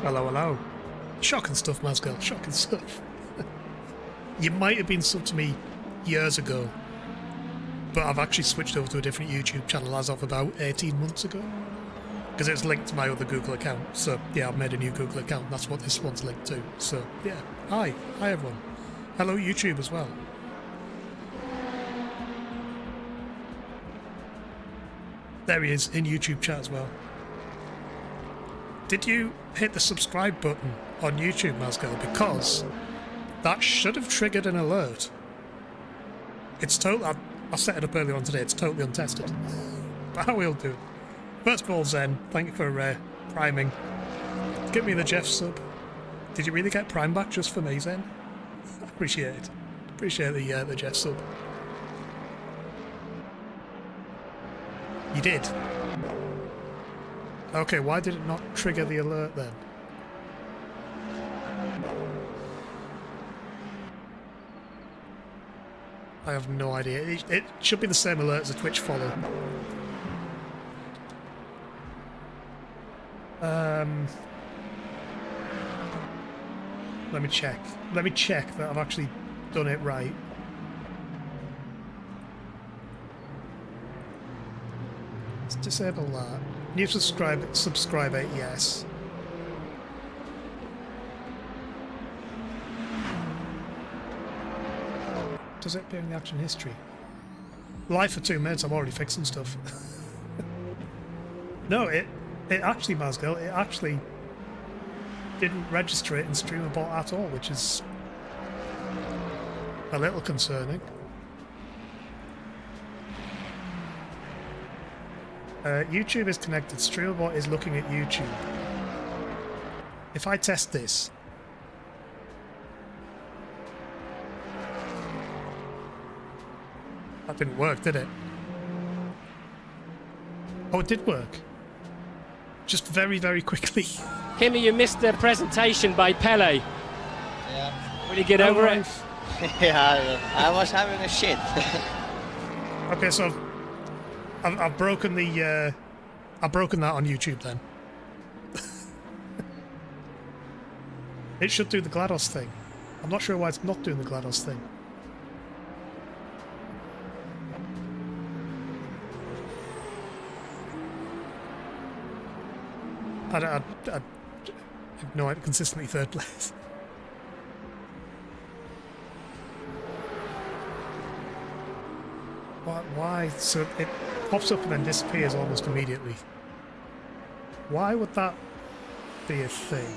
Hello, hello. Shocking stuff, Mazgirl. Shocking stuff. You might have been subbed to me years ago, but I've actually switched over to a different YouTube channel as of about 18 months ago. Because it's linked to my other Google account. So, yeah, I've made a new Google account. And that's what this one's linked to. So, yeah. Hi. Hi, everyone. Hello, YouTube as well. There he is, in YouTube chat as well. Did you hit the subscribe button on YouTube, Mazgirl? Because that should have triggered an alert. It's totally... I set it up earlier on today. It's totally untested. But I will do it. First of all, Zen, thank you for priming. Give me the Jeff sub. Did you really get Prime back just for me, Zen? I appreciate it. Appreciate the Jeff sub. You did? Okay, why did it not trigger the alert then? I have no idea. It should be the same alert as a Twitch follow. Let me check. Let me check that I've actually done it right. Let's disable that. New subscriber, yes. Does it appear in the action history? Live for 2 minutes, I'm already fixing stuff. No, it actually, Mazgirl, it actually didn't register it in StreamerBot at all, which is a little concerning. YouTube is connected. StreamerBot is looking at YouTube. If I test this... That didn't work, did it? Oh, it did work. Just very, very quickly. Kimmy, you missed the presentation by Pele. Yeah. Will you get over it? Yeah, I was having a shit. Okay, so I've broken the I've broken that on YouTube then. It should do the GLaDOS thing. I'm not sure why it's not doing the GLaDOS thing. I have no idea. Consistently third place. Why? So it pops up and then disappears almost immediately. Why would that be a thing?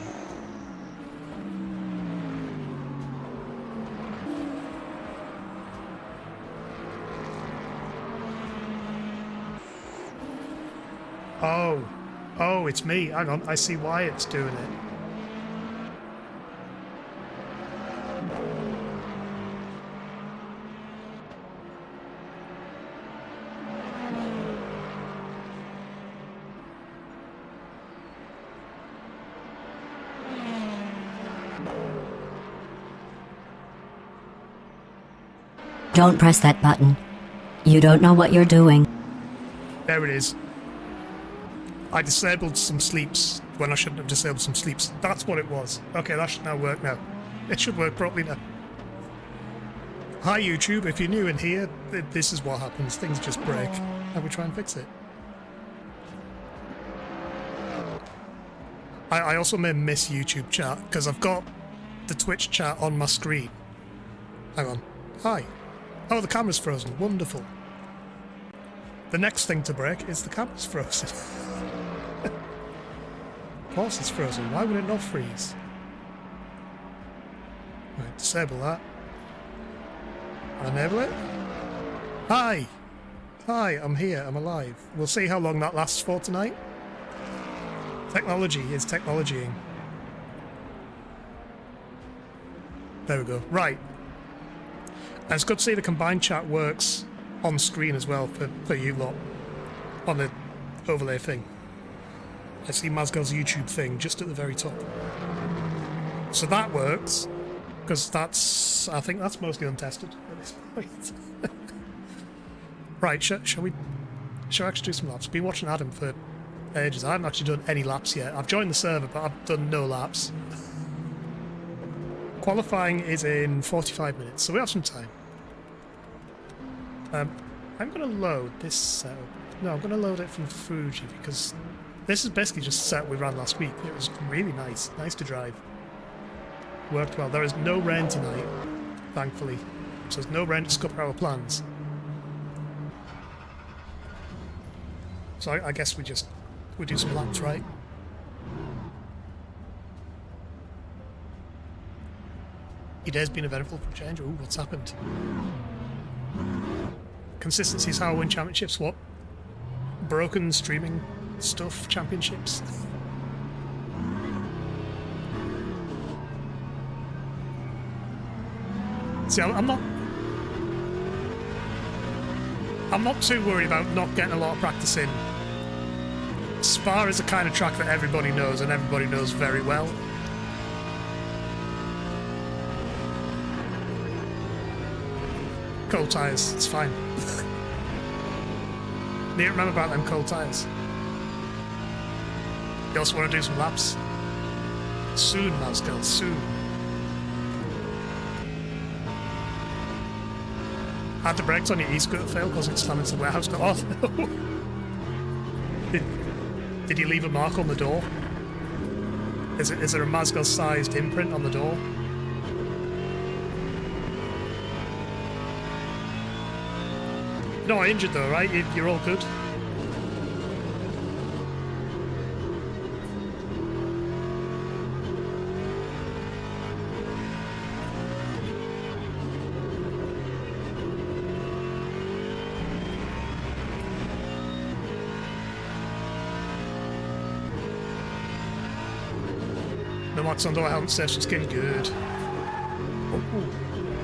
Oh, it's me. Hang on, I see why it's doing it. Don't press that button. You don't know what you're doing. There it is. I disabled some sleeps when I shouldn't have disabled some sleeps. That's what it was. Okay, that should now work now. It should work properly now. Hi YouTube, if you're new in here, this is what happens. Things just break, and we try and fix it. I also may miss YouTube chat, because I've got the Twitch chat on my screen. Hang on. Hi. Oh, the camera's frozen. Wonderful. The next thing to break is the camera's frozen. Of course it's frozen. Why would it not freeze? Right, disable that. Enable it. Hi! Hi, I'm here. I'm alive. We'll see how long that lasts for tonight. Technology is technologying. There we go. Right. And it's good to see the combined chat works on screen as well for you lot. On the overlay thing. I see Mazgirl's YouTube thing just at the very top. So that works, because I think that's mostly untested at this point. Right, shall we actually do some laps? Been watching Adam for ages. I haven't actually done any laps yet. I've joined the server, but I've done no laps. Qualifying is in 45 minutes, so we have some time. I'm going to load this setup. No, I'm going to load it from Fuji, because this is basically just the setup we ran last week. It was really nice. Nice to drive. Worked well. There is no rain tonight, thankfully. So there's no rain to scupper our plans. So I guess we do some laps, right? Your day's been eventful for a change. Ooh, what's happened? Consistency is how I win championships. What? Broken streaming stuff championships? See, I'm not too worried about not getting a lot of practice in. Spa is the kind of track that everybody knows, and everybody knows very well. Cold tyres, it's fine. Need to remember about them cold tyres. You also want to do some laps? Soon, Mascal, soon. Had the brakes on your e-scooter fail because it's slamming into the warehouse. Oh no! Did you leave a mark on the door? Is there a Mazda-sized imprint on the door? You're not injured though, right? You're all good? No marks on door, helmet safe, skin good.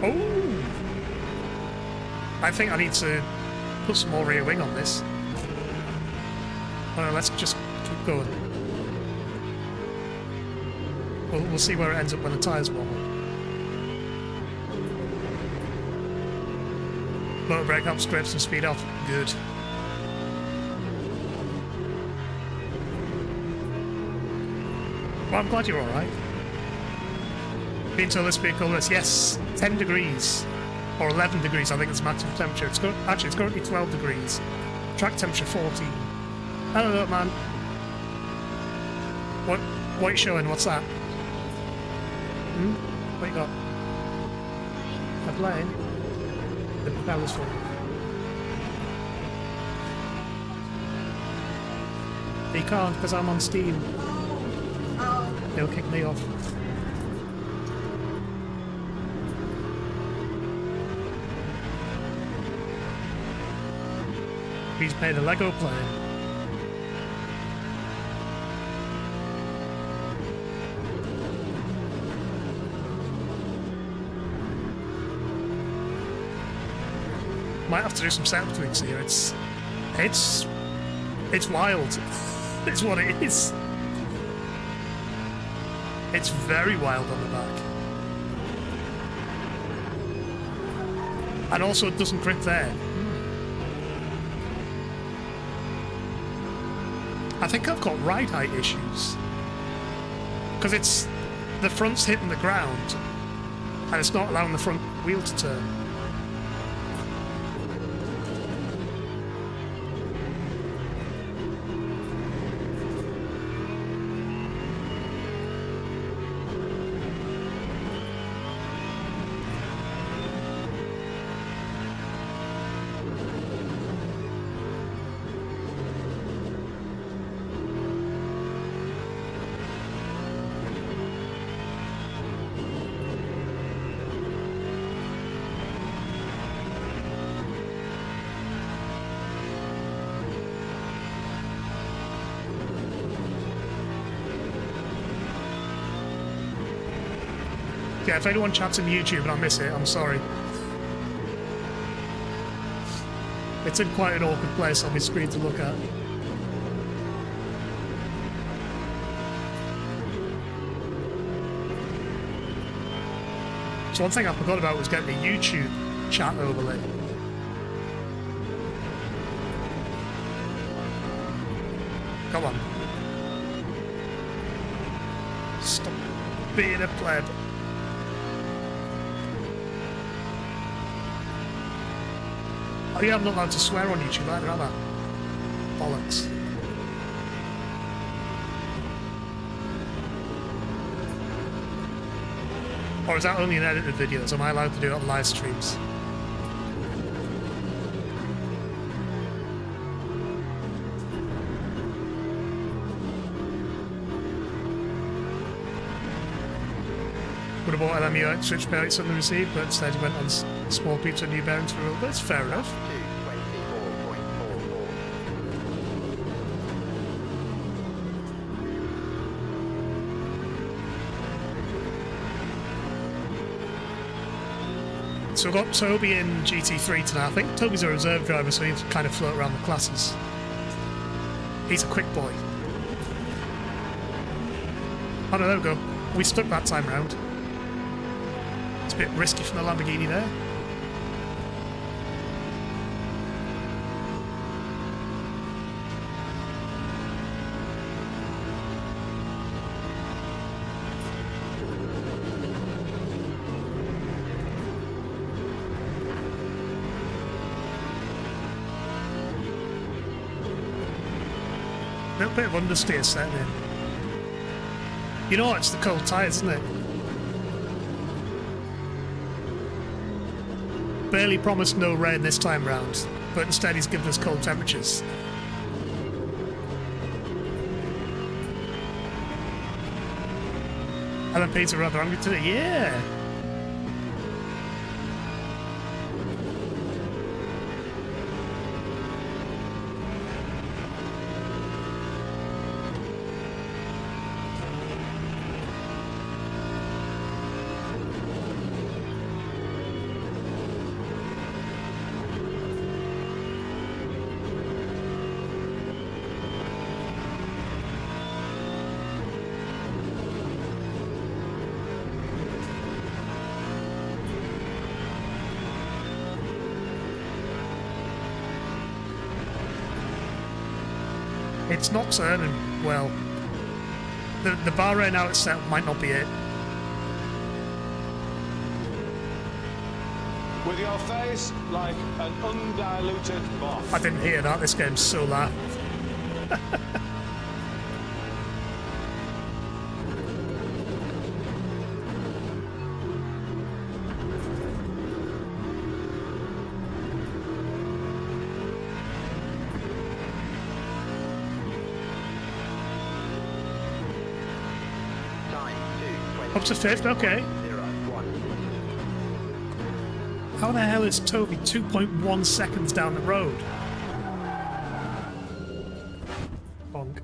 Oh! I think I need to put some more rear wing on this. Oh no, let's just keep going. We'll see where it ends up when the tyres warm up. Motor brake up, scrape some speed off. Good. Well, I'm glad you're alright. Being told this vehicle is, yes, 10 degrees. Or 11 degrees, I think it's maximum temperature. Actually, it's currently 12 degrees. Track temperature 14. Hello, man. What are you showing? What's that? What you got? A plane? The propeller's full. He can't, because I'm on Steam. They'll kick me off. He's made a Lego plane. Might have to do some setup tweaks here. It's wild. It's what it is. It's very wild on the back. And also it doesn't grip there. I think I've got ride height issues. Because the front's hitting the ground and it's not allowing the front wheel to turn. Yeah, if anyone chats on YouTube and I miss it, I'm sorry. It's in quite an awkward place on my screen to look at. So one thing I forgot about was getting a YouTube chat overlay. Come on. being a pleb. Oh yeah, I'm not allowed to swear on YouTube either, am I? Bollocks. Or is that only in edited videos? Am I allowed to do it on live streams? Would have bought LMU at switch bearings on the receive, but instead he went on small pizza and new bearings for a little bit. That's fair enough. So we've got Toby in GT3 tonight. I think Toby's a reserve driver, so he's kind of float around the classes. He's a quick boy. Oh no, there we go. We stuck that time round. It's a bit risky from the Lamborghini there. A little bit of understeer setting in. You know what? It's the cold tyres, isn't it? Barely promised no rain this time round, but instead he's given us cold temperatures. LMPs are rather hungry today. Yeah! It's not turning well. The bar right now it's set might not be it. With your face like an undiluted moth. I didn't hear that. This game's so loud. Up to fifth, okay. How the hell is Toby 2.1 seconds down the road? Bonk.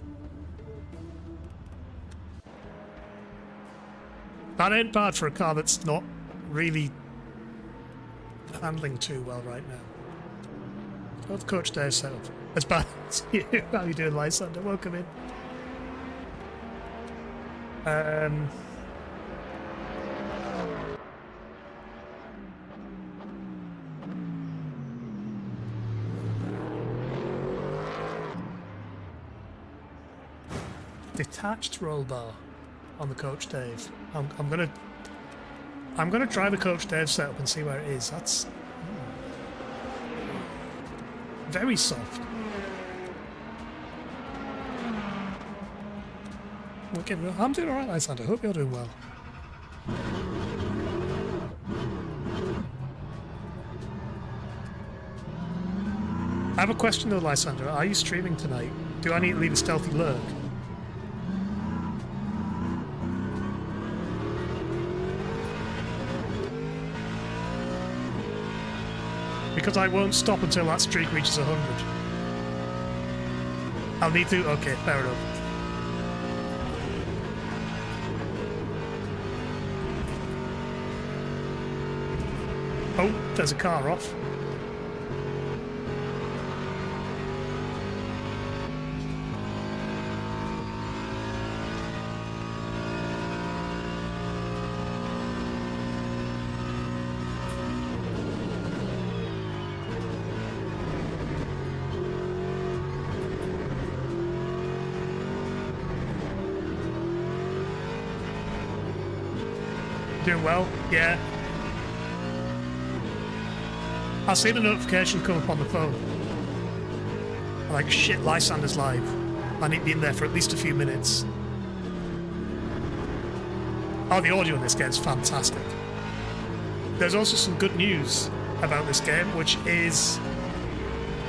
That ain't bad for a car that's not really handling too well right now. Both Coach Dave setup. As bad as you. How you doing, Lysander? Welcome in. Detached roll bar on the Coach Dave. I'm gonna try the Coach Dave setup and see where it is. That's very soft. Okay, I'm doing alright, Lysander. I hope you're doing well. I have a question though, Lysander. Are you streaming tonight? Do I need to leave a stealthy lurk? Because I won't stop until that streak reaches 100. I'll need to... Okay, fair enough. Oh, there's a car off. Doing well? Yeah. I seen a notification come up on the phone. Like, shit, Lysander's live. I need to be in there for at least a few minutes. Oh, the audio in this game is fantastic. There's also some good news about this game, which is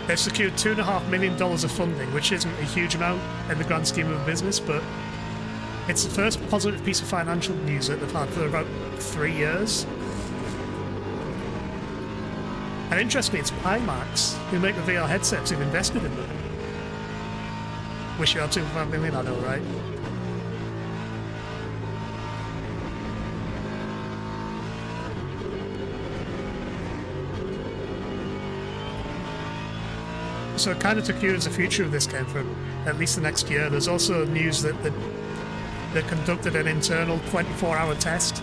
they've secured $2.5 million of funding, which isn't a huge amount in the grand scheme of business, but it's the first positive piece of financial news that they've had for about 3 years. And interestingly, it's Pimax who make the VR headsets who've invested in them. Wish you had 2.5 million, I know, right? So it kind of secures the future of this game for at least the next year. There's also news that they conducted an internal 24-hour test.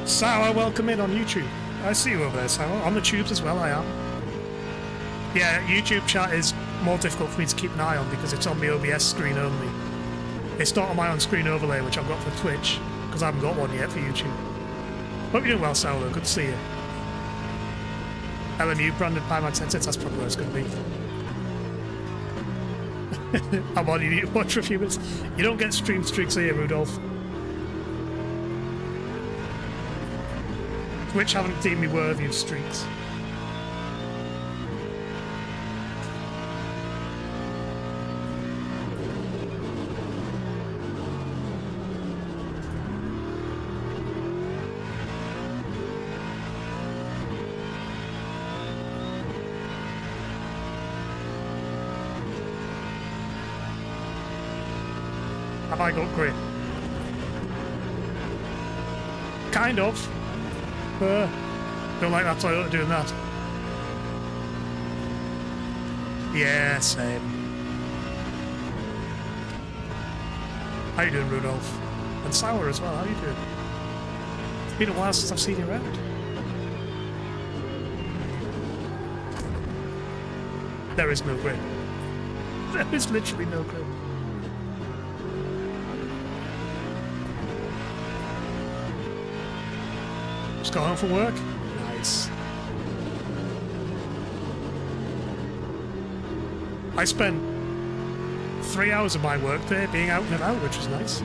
Sour, welcome in on YouTube. I see you over there, Sour. On the tubes as well, I am. Yeah, YouTube chat is more difficult for me to keep an eye on because it's on the OBS screen only. It's not on my on-screen overlay, which I've got for Twitch, because I haven't got one yet for YouTube. Hope you're doing well, Sour. Good to see you. LMU branded Pimax headsets, that's probably where it's going to be. I'm on, you need to watch for a few minutes. You don't get stream streaks here, Rudolph. Twitch haven't deemed me worthy of streaks. Have I got grit? Kind of. Don't like that Toyota doing that. Yeah, same. How you doing, Rudolph? And Sour as well, how you doing? It's been a while since I've seen you around. There is no grid. There is literally no grid. Just got home from work? Nice. I spent 3 hours of my work day being out and about, which was nice.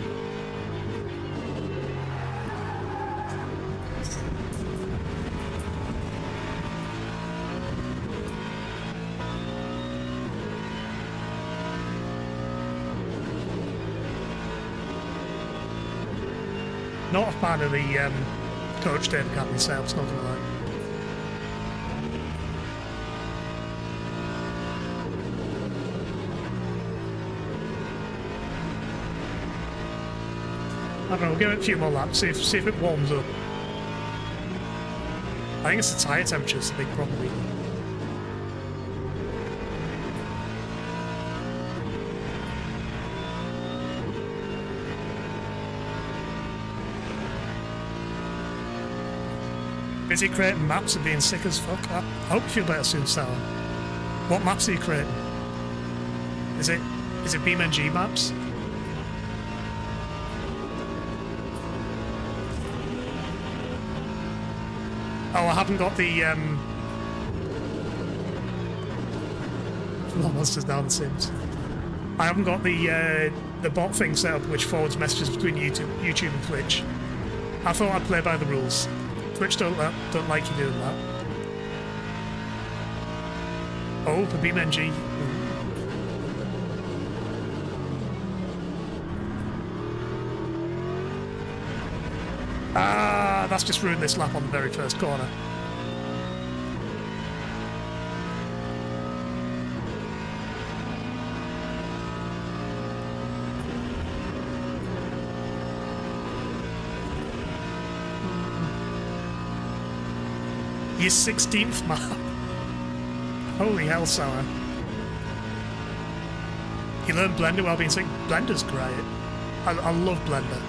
Not a fan of the coach David Cadney sales, not gonna lie. I don't know, we'll give it a few more laps, see if it warms up. I think it's the tyre temperature that's the big problem. Really. Busy creating maps and being sick as fuck. I hope you feel better soon, Sarah. What maps are you creating? Is it BeamNG maps? Oh, I haven't got the Monsters Down the Sims. I haven't got the bot thing set up which forwards messages between YouTube and Twitch. I thought I'd play by the rules. Twitch don't like you doing that. Oh, the BeamNG. Ah, that's just ruined this lap on the very first corner. Your 16th map. Holy hell, Sour. You learn Blender while being sick. Blender's great. I love Blender.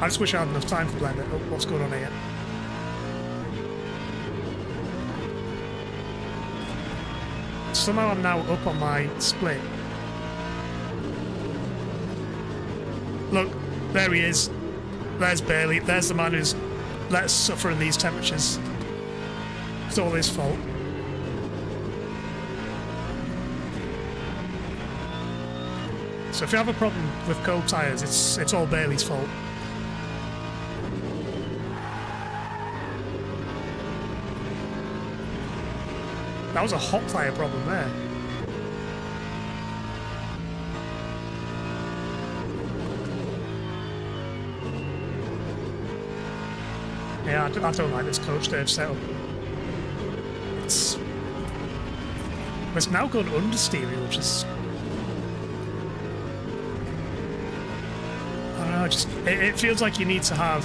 I just wish I had enough time for Blender. Oh, what's going on here? somehow I'm now up on my split. Look, there he is. There's Bailey. There's the man who's let us suffer in these temperatures. It's all his fault. So if you have a problem with cold tyres, it's all Bailey's fault. That was a hot tyre problem there. Yeah, I don't like this coach stage setup. It's now gone understeering, which is... I don't know, it feels like you need to have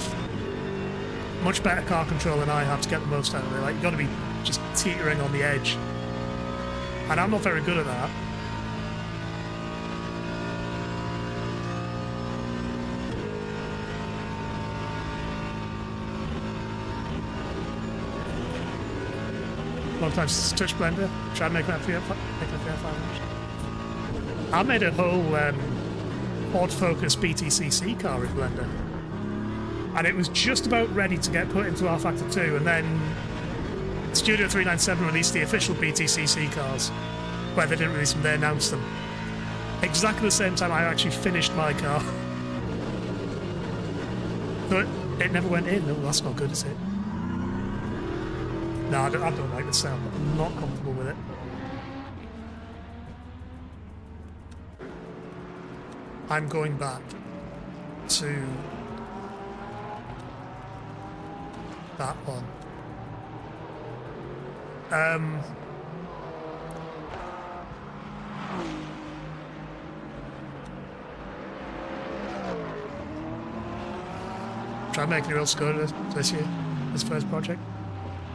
much better car control than I have to get the most out of it. Like, you've got to be just teetering on the edge. And I'm not very good at that. Long time since touch blender. Try and make that feel 500. I made a whole Ford Focus BTCC car in Blender. And it was just about ready to get put into R-Factor 2, and then Studio 397 released the official BTCC cars, where they didn't release them, they announced them. Exactly the same time I actually finished my car. But it never went in. No, that's not good, is it? No, I don't like the sound. I'm not comfortable with it. I'm going back to that one. Try and make a real score this year, this first project.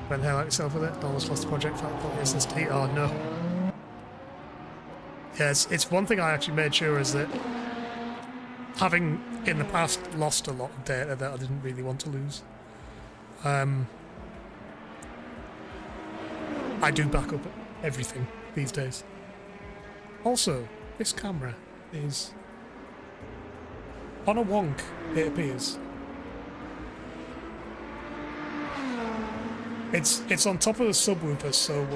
Went the hell out yourself with it. Almost lost the project for SSD. Oh no. Yeah, it's one thing I actually made sure is that having in the past lost a lot of data that I didn't really want to lose. I do back up everything these days. Also, this camera is on a wonk, it appears. It's on top of the subwoofer, so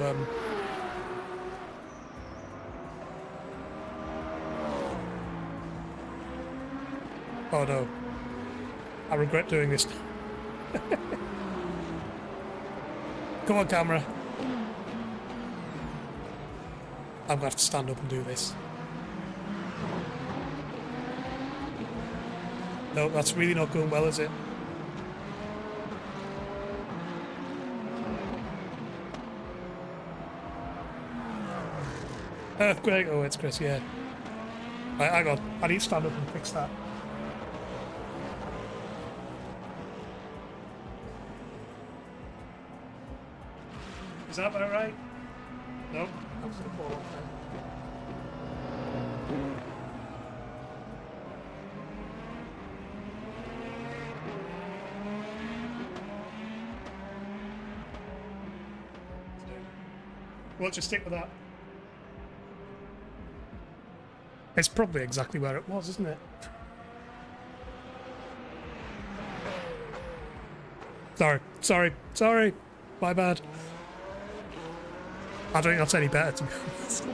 oh no. I regret doing this. Come on, camera. I'm gonna have to stand up and do this. No, that's really not going well, is it? Earthquake. Oh, it's Chris, yeah. Right, hang on. I need to stand up and fix that. Is that about right? Nope. I'm just gonna fall off now. We'll just stick with that. It's probably exactly where it was, isn't it? Sorry. My bad. I don't think that's any better, to be honest.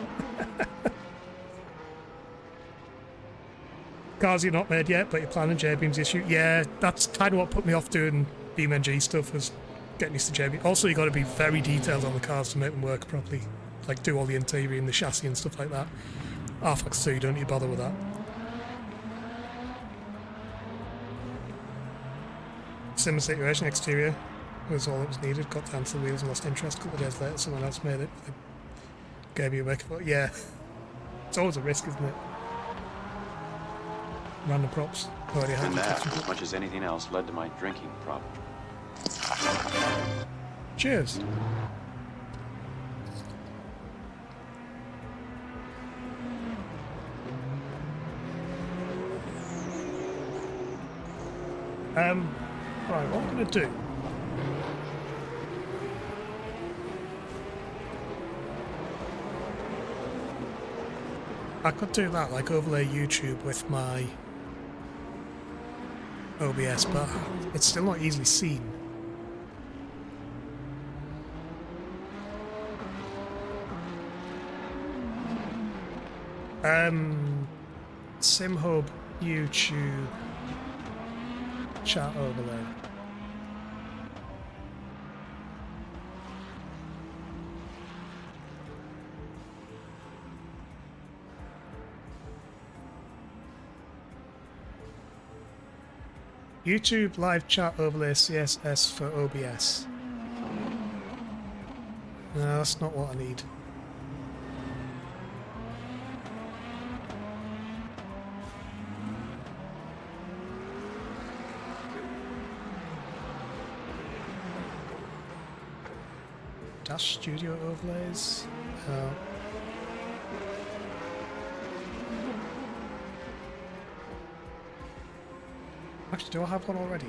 Cars you're not made yet, but you're planning J-Beam's issue. Yeah, that's kind of what put me off doing BeamNG stuff, was getting used to J-Beam. Also, you got to be very detailed on the cars to make them work properly. Like, do all the interior and the chassis and stuff like that. R-Factor 2, you don't need to bother with that. Similar situation, exterior was all that was needed. Got down to the wheels and lost interest. A couple of days later, someone else made it. Gave me a wake up. Yeah, it's always a risk, isn't it? Random props. Already had And that, as much as anything else, led to my drinking problem. Cheers. Right, what I'm going to do... I could do that, like overlay YouTube with my OBS, but it's still not easily seen. SimHub YouTube chat overlay. YouTube live chat overlay CSS for OBS. No, that's not what I need. Dash Studio overlays. Actually, do I have one already?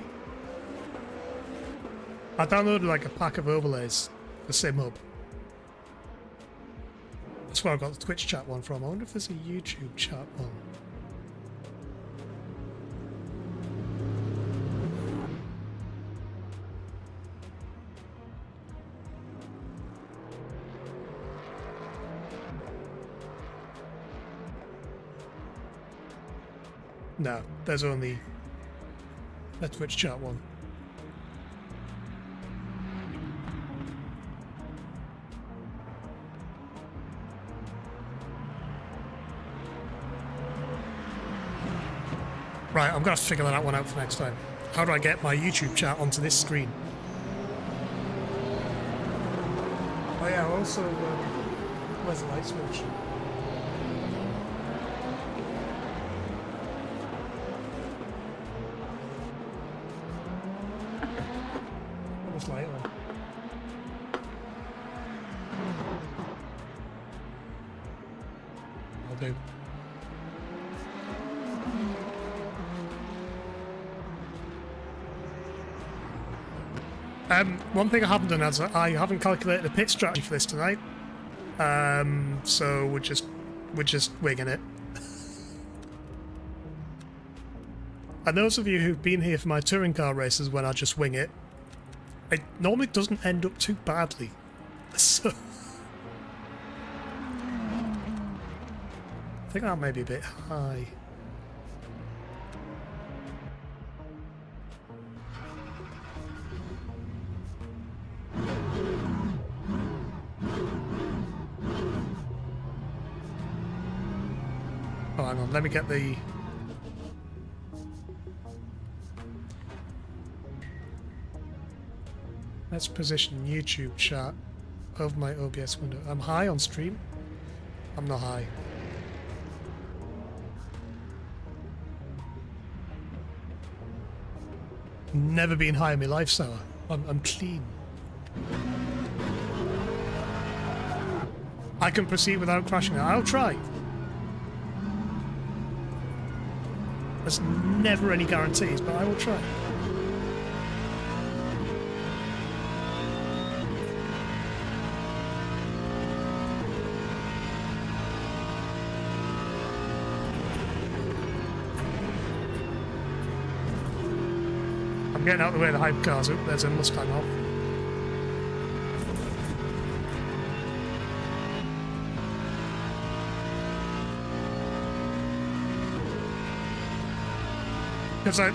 I downloaded like a pack of overlays for SimHub. That's where I got the Twitch chat one from. I wonder if there's a YouTube chat one. No, there's only a Twitch chat one. Right, I'm gonna figure that one out for next time. How do I get my YouTube chat onto this screen? Oh yeah, also, where's the light switch? Light on. I'll do. One thing I haven't done is I haven't calculated a pit strategy for this tonight. So we're just winging it. And those of you who've been here for my touring car races when I just wing it, it normally doesn't end up too badly. So I think that may be a bit high. Oh, hang on, let me get the... Let's position YouTube chat over my OBS window. I'm high on stream. I'm not high. Never been high in my life, Sour. I'm clean. I can proceed without crashing it. I'll try. There's never any guarantees, but I will try. I'm getting out of the way of the hype cars. Oh, there's a Mustang off. Because I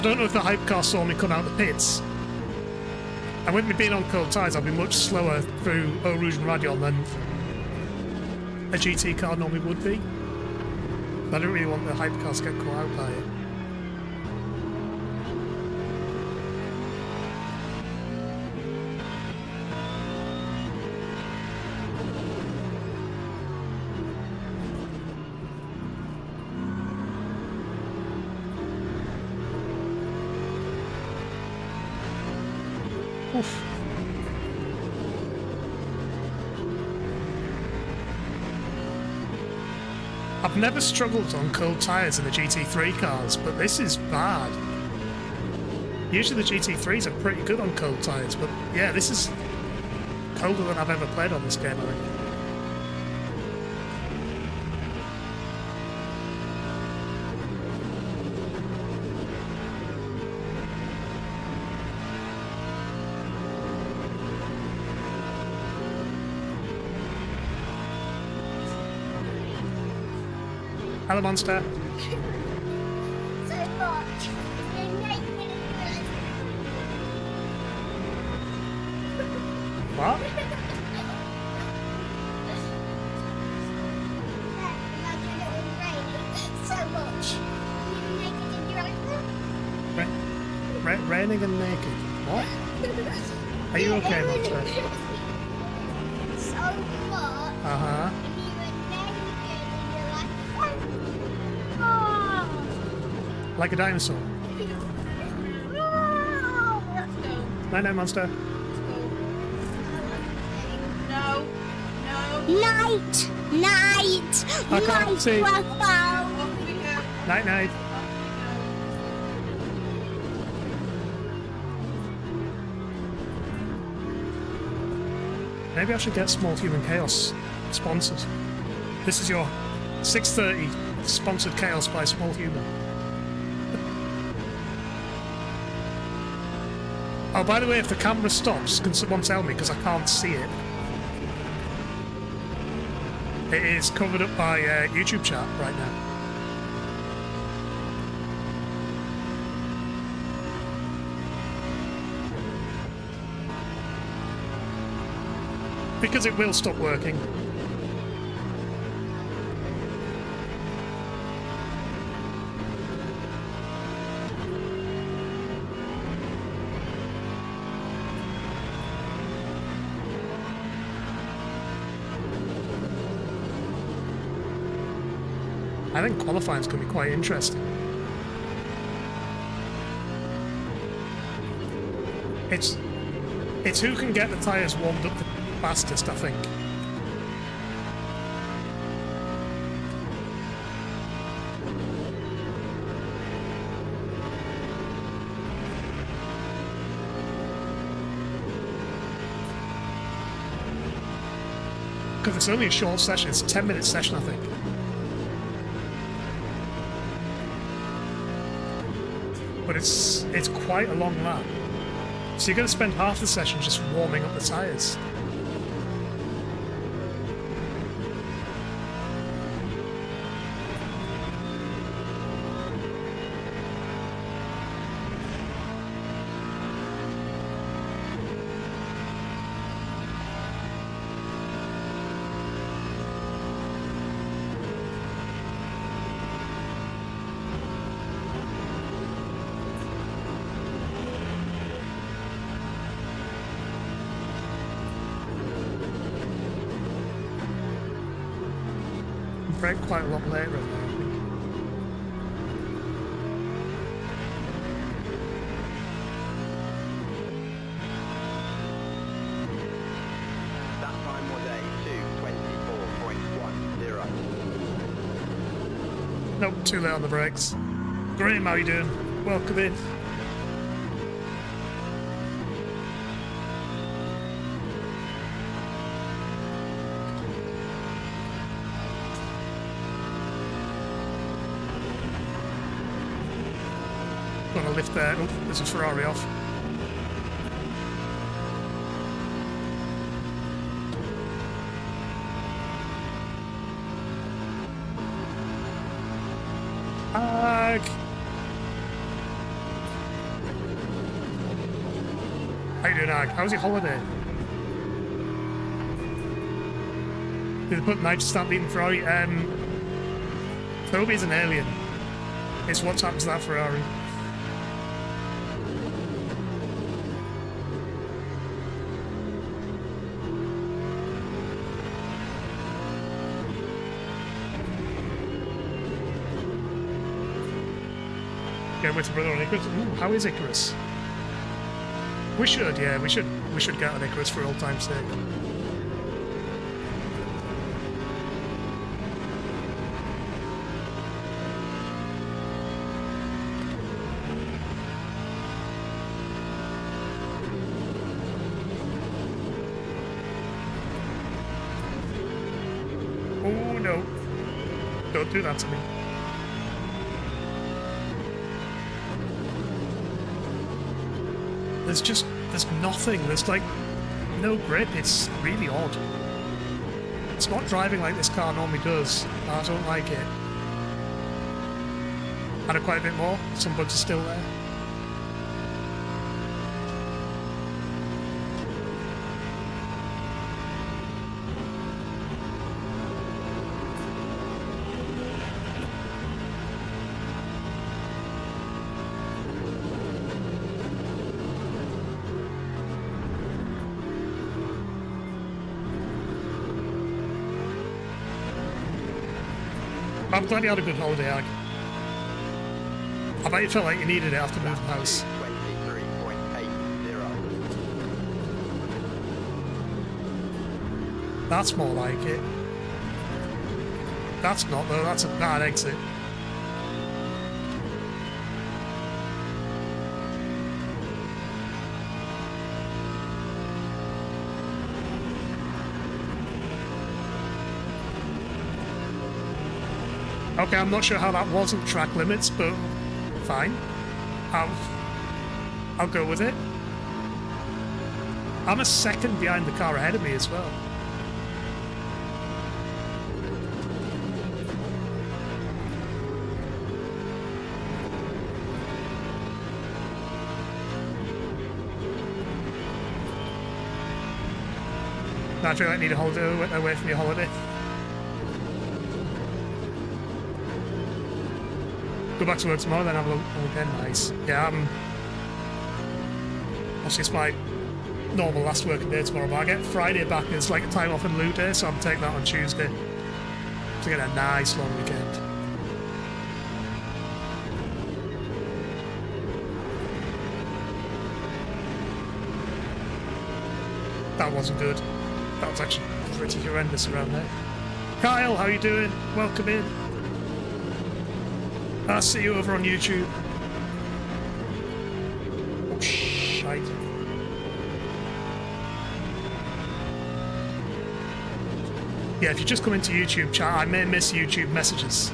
don't know if the hype car saw me come out the pits. And with me being on cold tyres, I'll be much slower through Eau Rouge and Radion than a GT car normally would be. I don't really want the hype cars to get caught out by it. Oof. I've never struggled on cold tyres in the GT3 cars, but this is bad. Usually the GT3s are pretty good on cold tyres, but yeah, this is colder than I've ever played on this game, I think. Hello, Monster. So much. You're naked and What? imagine it was raining so much. You're naked and you're Raining and naked. What? Are you okay, Monster? so much. Uh-huh. And you were naked and you're like, oh. Like a dinosaur. Night, night, Monster. No. Night! Night! I can't see. Microphone! Off we go. Night, night. Maybe I should get Small Human Chaos sponsored. This is your 6:30 sponsored Chaos by Small Human. Oh, by the way, if the camera stops, can someone tell me? Because I can't see it. It is covered up by YouTube chat right now. Because it will stop working. I think qualifying's going to be quite interesting. It's who can get the tyres warmed up the fastest, I think. Because it's only a short session, it's a 10-minute session, I think. But it's quite a long lap. So you're going to spend half the session just warming up the tyres. Brake quite a lot later in there, I think. That time was a 2:24.10. Nope, too late on the brakes. Graham, how you doing? Welcome in. Got a lift there. Oh, there's a Ferrari off. Ag! How you doing, Ag? How was your holiday? Did they put Nigel start beating Ferrari? Toby's an alien. It's what's happened to that Ferrari. Going with the brother on Icarus. Ooh, how is Icarus? We should, yeah, we should get on Icarus for old time's sake. Oh no! Don't do that to me. There's nothing, there's like no grip, it's really odd. It's not driving like this car normally does, I don't like it. Added quite a bit more. Some bugs are still there. I'm glad you had a good holiday, Ag. I bet you felt like you needed it after moving house. 23.80. That's more like it. That's not though, that's a bad exit. Okay, I'm not sure how that wasn't track limits, but fine. I'll go with it. I'm a second behind the car ahead of me as well. Now I feel like I need a holiday away from your holiday. Go back to work tomorrow, then have a look again. Nice. Yeah, obviously it's my normal last working day tomorrow, but I get Friday back and it's like a time off in lieu day, so I'm taking that on Tuesday to get a nice long weekend. That wasn't good. That was actually pretty horrendous around there. Kyle, how you doing? Welcome in. I'll see you over on YouTube. Oh, shite. Yeah, if you just come into YouTube chat, I may miss YouTube messages.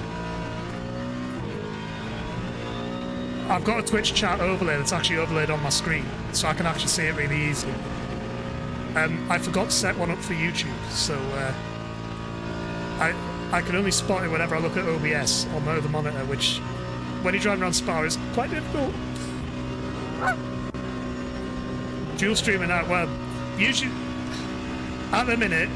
I've got a Twitch chat overlay that's actually overlaid on my screen, so I can actually see it really easily. I forgot to set one up for YouTube, so I can only spot it whenever I look at OBS on my other monitor, which, when you're driving around Spa, is quite difficult. Dual streaming out, well, usually, at the minute,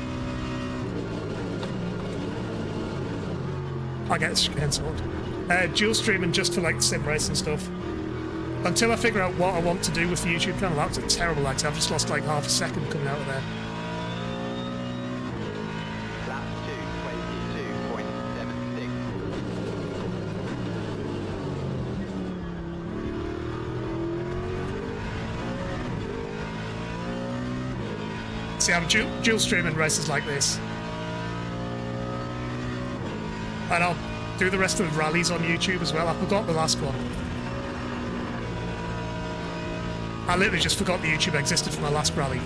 I get cancelled. Dual streaming just for like sim race and stuff. Until I figure out what I want to do with the YouTube channel. That was a terrible accident. I've just lost like half a second coming out of there. Lap 2:22.76. See, I'm dual streaming races like this. And I'll do the rest of the rallies on YouTube as well. I forgot the last one. I literally just forgot the YouTube existed for my last rally.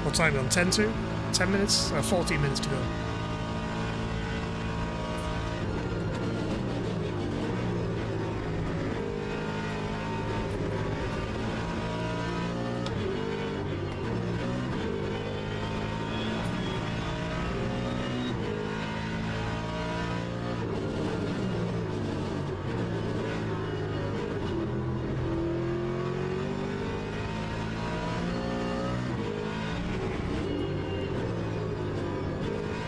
What time are we on? 10 to? 10 minutes? 14 minutes to go.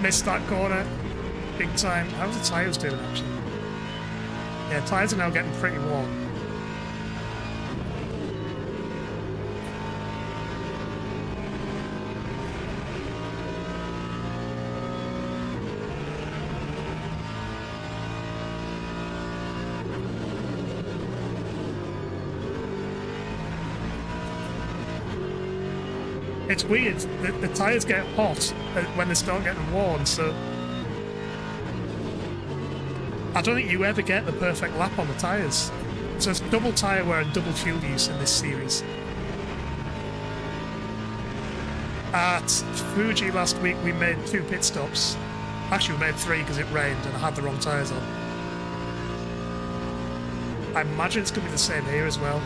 Missed that corner big time. How's the tyres doing actually? Yeah, tyres are now getting pretty warm. It's weird that the tyres get hot when they start getting worn, so I don't think you ever get the perfect lap on the tyres. So it's double tyre wear and double fuel use in this series. At Fuji last week we made 2 pit stops. Actually we made 3 because it rained and I had the wrong tyres on. I imagine it's going to be the same here as well.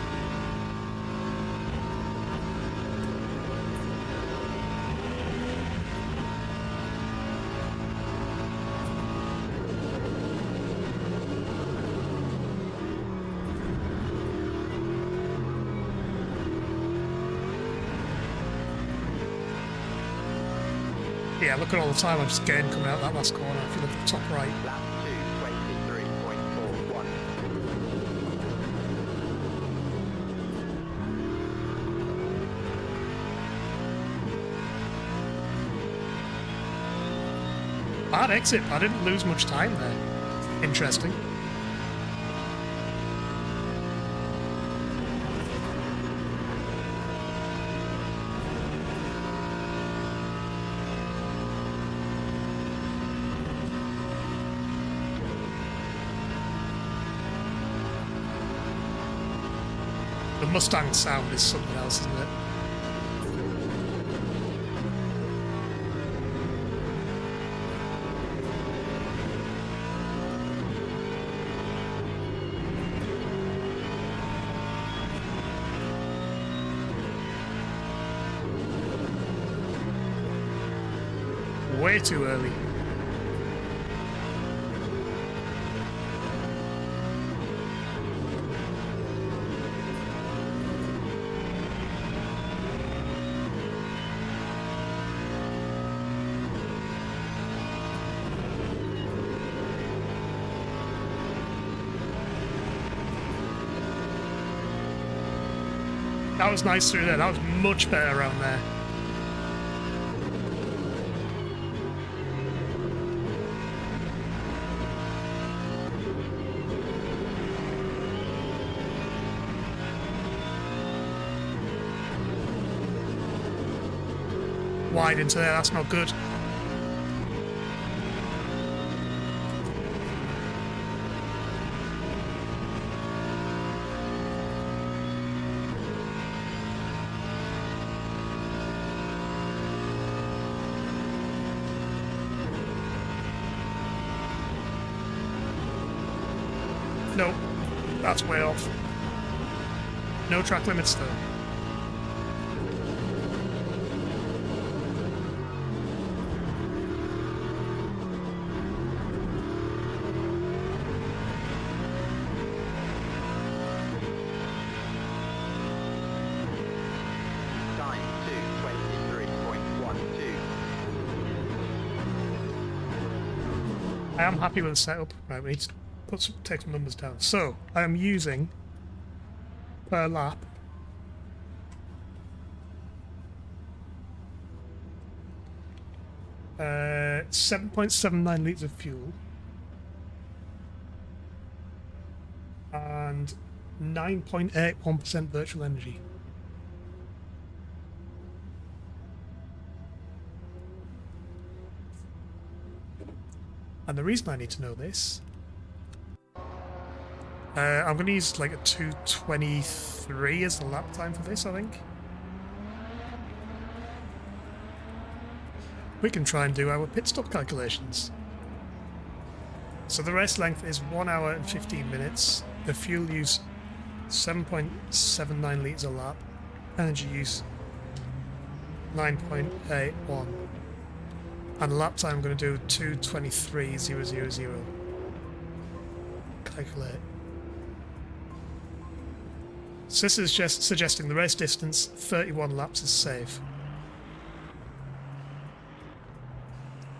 Yeah, look at all the time I'm just getting coming out that last corner. If you look at the top right. Lap 2:23.41. Bad exit. I didn't lose much time there. Interesting. The Mustang sound is something else, isn't it? Way too early. That was nice through there. That was much better around there. Wide into there, that's not good. Nope, that's way off. No track limits though. Time 2:23.12. I am happy with the setup. Right, we need to take some numbers down. So, I am using per lap 7.79 litres of fuel and 9.81% virtual energy. And the reason I need to know this, I'm going to use like a 2:23 as the lap time for this, I think. We can try and do our pit stop calculations. So the race length is 1 hour and 15 minutes. The fuel use 7.79 litres a lap. Energy use 9.81. And lap time I'm going to do 2:23.000. Calculate. So this is just suggesting the race distance 31 laps is safe.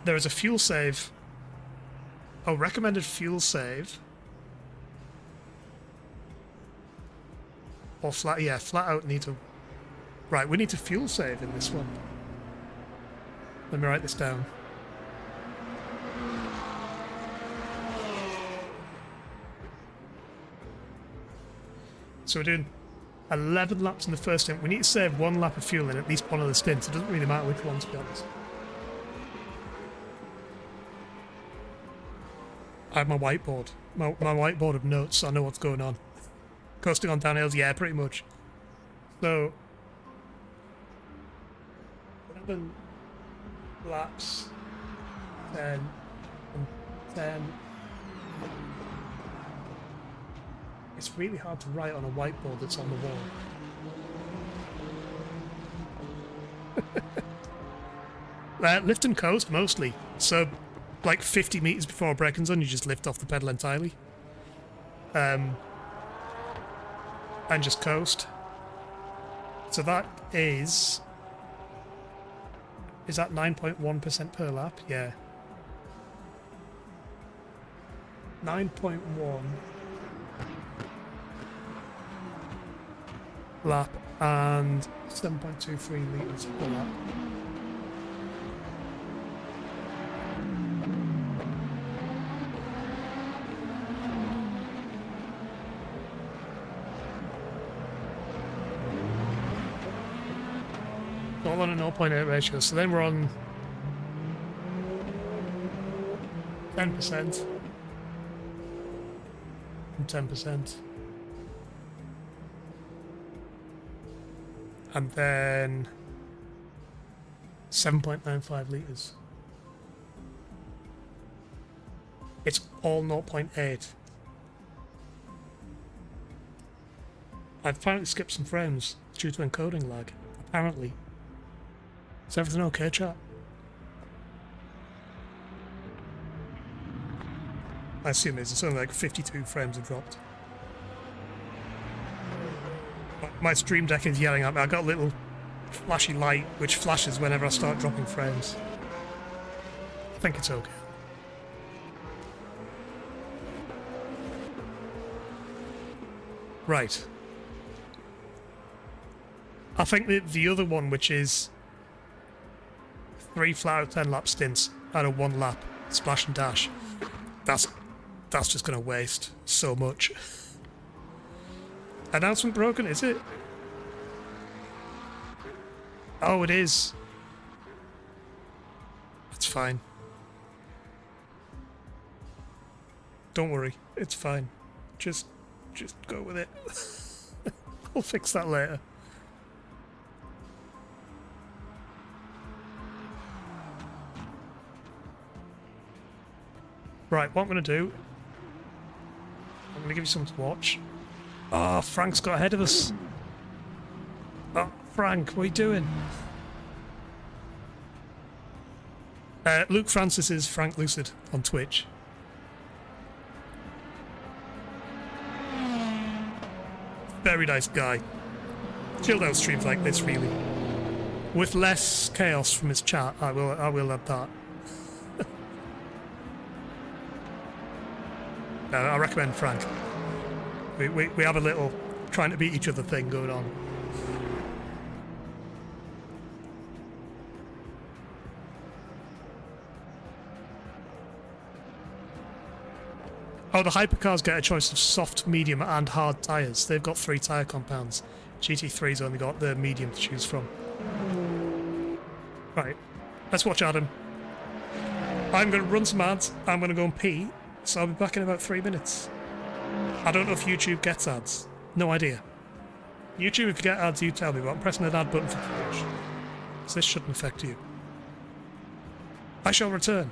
There is a fuel save. Oh, recommended fuel save. Or flat, yeah, flat out need to... Right, we need to fuel save in this one. Let me write this down. So we're doing 11 laps in the first stint. We need to save 1 lap of fuel in at least one of the stints. It doesn't really matter which one, to be honest. I have my whiteboard. My whiteboard of notes, so I know what's going on. Coasting on downhills, yeah, pretty much. So... 11 laps, 10, and 10. It's really hard to write on a whiteboard that's on the wall. Lift and coast, mostly. So, like 50 meters before a braking zone, you just lift off the pedal entirely. And just coast. So that is Is that 9.1% per lap? Yeah. 9.1 lap and 7.23 litres per lap. All on a 0.8 ratio, so then we're on 10% and 10%. And then 7.95 litres. It's all 0.8. I've apparently skipped some frames due to encoding lag. Apparently. Is everything okay, chat? I assume it is. It's only like 52 frames have dropped. My stream deck is yelling at me. I got a little flashy light which flashes whenever I start dropping frames. I think it's okay. Right. I think that the other one, which is 3 flat out of 10 lap stints out of 1 lap splash and dash, that's just going to waste so much. Announcement broken, is it? Oh, it is. It's fine. Don't worry, it's fine. Just go with it. I'll fix that later. Right, what I'm going to do, I'm going to give you something to watch. Oh, Frank's got ahead of us. Oh, Frank, what are you doing? Luke Francis is Frank Lucid on Twitch. Very nice guy. Chilled out streams like this, really. With less chaos from his chat, I will add that. No, I recommend Frank. We have a little trying to beat each other thing going on. Oh, the hypercars get a choice of soft, medium and hard tyres. They've got 3 tyre compounds. GT3's only got the medium to choose from. Right, let's watch Adam. I'm going to run some ads, I'm going to go and pee, so I'll be back in about 3 minutes. I don't know if YouTube gets ads. No idea. YouTube, if you get ads, you tell me, but I'm pressing an ad button for Twitch. So this shouldn't affect you. I shall return.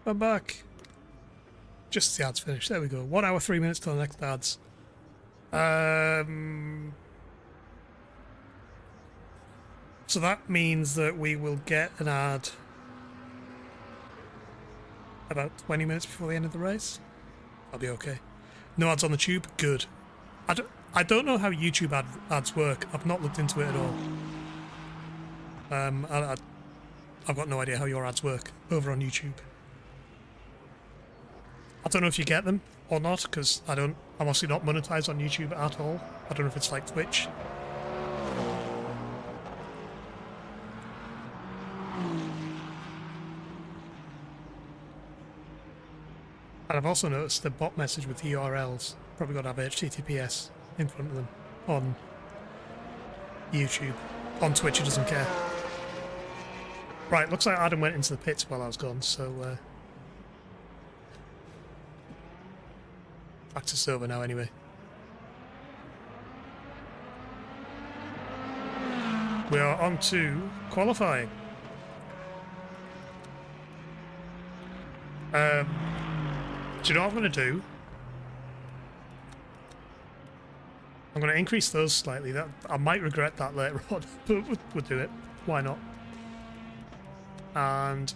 I'm back. Just the ads finished. There we go. 1 hour, 3 minutes till the next ads. So that means that we will get an ad about 20 minutes before the end of the race. I'll be okay. No ads on the tube? Good. I don't know how YouTube ads work. I've not looked into it at all. I've got no idea how your ads work over on YouTube. I don't know if you get them or not, because I'm obviously not monetized on YouTube at all. I don't know if it's like Twitch. And I've also noticed the bot message with the URLs. Probably got to have HTTPS in front of them on YouTube. On Twitch, it doesn't care. Right, looks like Adam went into the pits while I was gone, so back to server now anyway. We are on to qualifying. Do you know what I'm going to do? I'm going to increase those slightly. That I might regret that later on, but we'll do it. Why not? And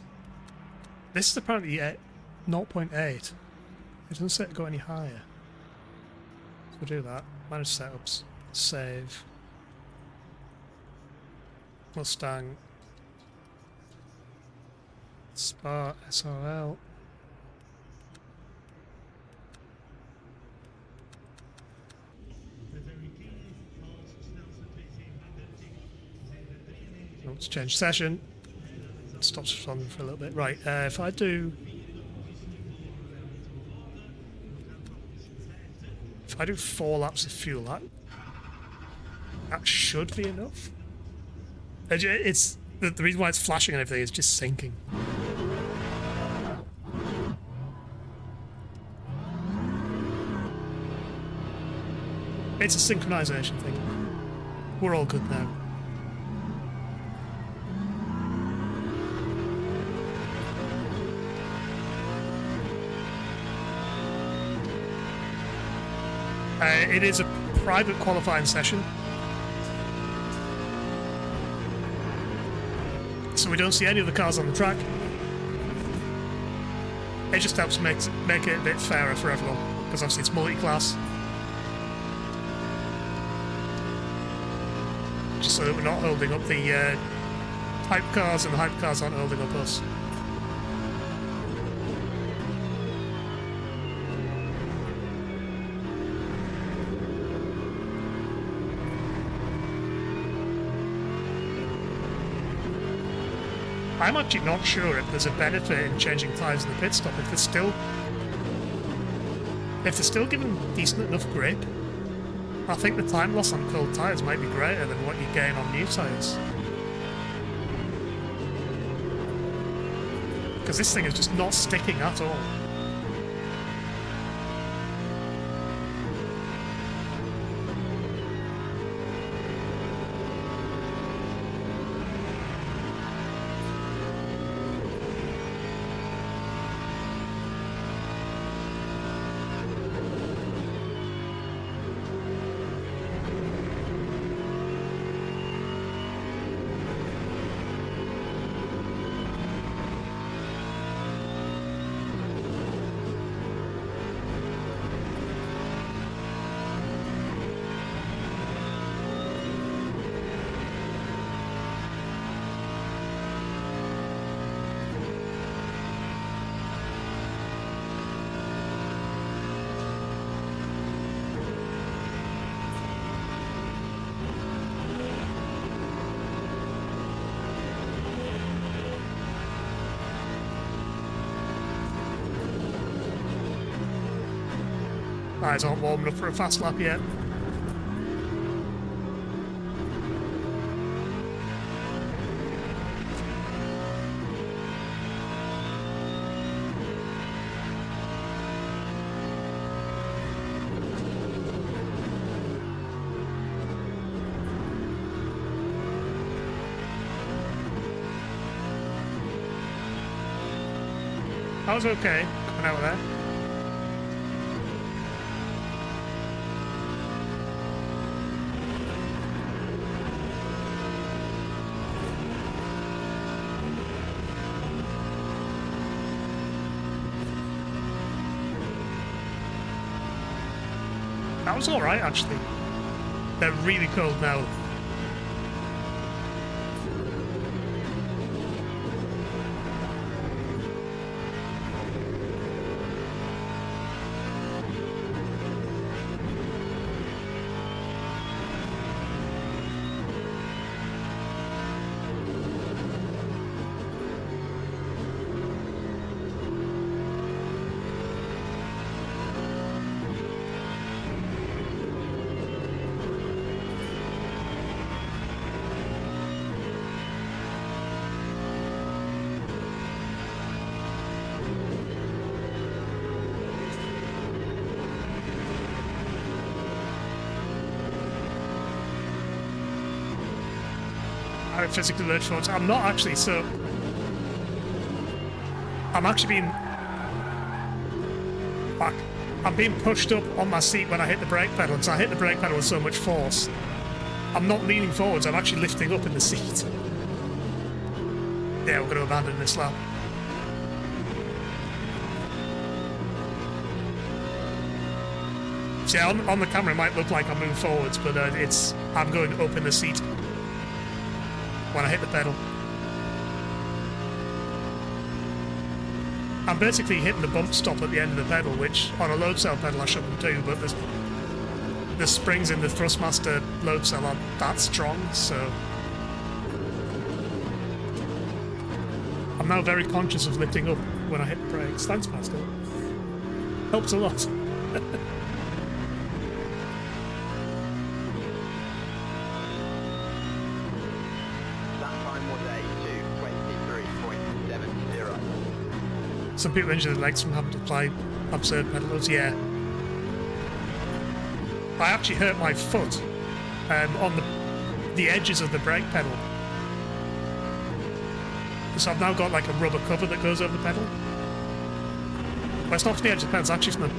this is apparently 0.8. It doesn't say it go any higher. So we'll do that. Manage setups. Save. Mustang. Spa SRL. Let's change session. It stops responding for a little bit. Right, if I do 4 laps of fuel, that should be enough. It's the reason why it's flashing and everything is just syncing. It's a synchronization thing. We're all good now. It is a private qualifying session, so we don't see any of the cars on the track. It just helps make it a bit fairer for everyone, because obviously it's multi-class. Just so that we're not holding up the hype cars and the hype cars aren't holding up us. I'm actually not sure if there's a benefit in changing tyres in the pit stop. If they're still giving decent enough grip, I think the time loss on cold tyres might be greater than what you gain on new tyres. Because this thing is just not sticking at all. Eyes aren't warm enough for a fast lap yet. I was okay coming out of there. That was alright, actually. They're really cold now. I physically alert forwards. I'm not actually, so I'm actually being back. I'm being pushed up on my seat when I hit the brake pedal, so I hit the brake pedal with so much force. I'm not leaning forwards, I'm actually lifting up in the seat. Yeah, we're going to abandon this lap. So yeah, on the camera it might look like I'm moving forwards, but I'm going up in the seat when I hit the pedal. I'm basically hitting the bump stop at the end of the pedal, which on a load cell pedal I shouldn't do, but the springs in the Thrustmaster load cell aren't that strong, so I'm now very conscious of lifting up when I hit the brakes. Thanks, Pascal. Helps a lot. Some people injure their legs from having to apply absurd pedal loads. Yeah. I actually hurt my foot on the edges of the brake pedal. So I've now got like a rubber cover that goes over the pedal. But it's not from the edge of the pedal, it's actually from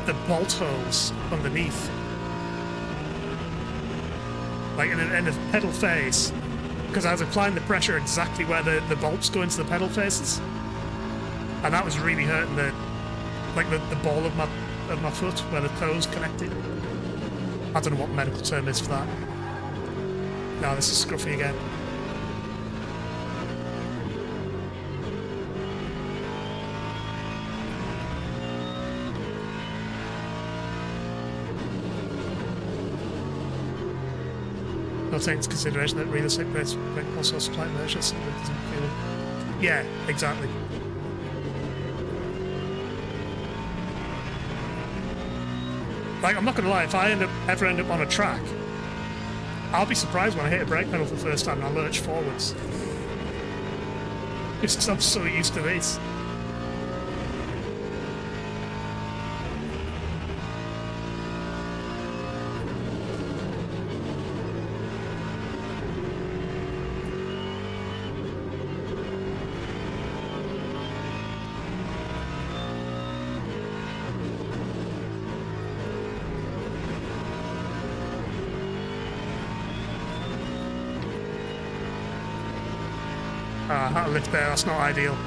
the bolt holes underneath. Like in the pedal face. Because I was applying the pressure exactly where the bolts go into the pedal faces. And that was really hurting the ball of my foot where the toes connected. I don't know what the medical term is for that. No, this is scruffy again. Not taking into consideration that real estate rates also supply measures so that doesn't feel. Yeah, exactly. Like, I'm not gonna lie, if I ever end up on a track, I'll be surprised when I hit a brake pedal for the first time and I lurch forwards. Just because I'm so used to this. I had to lift there, that's not ideal.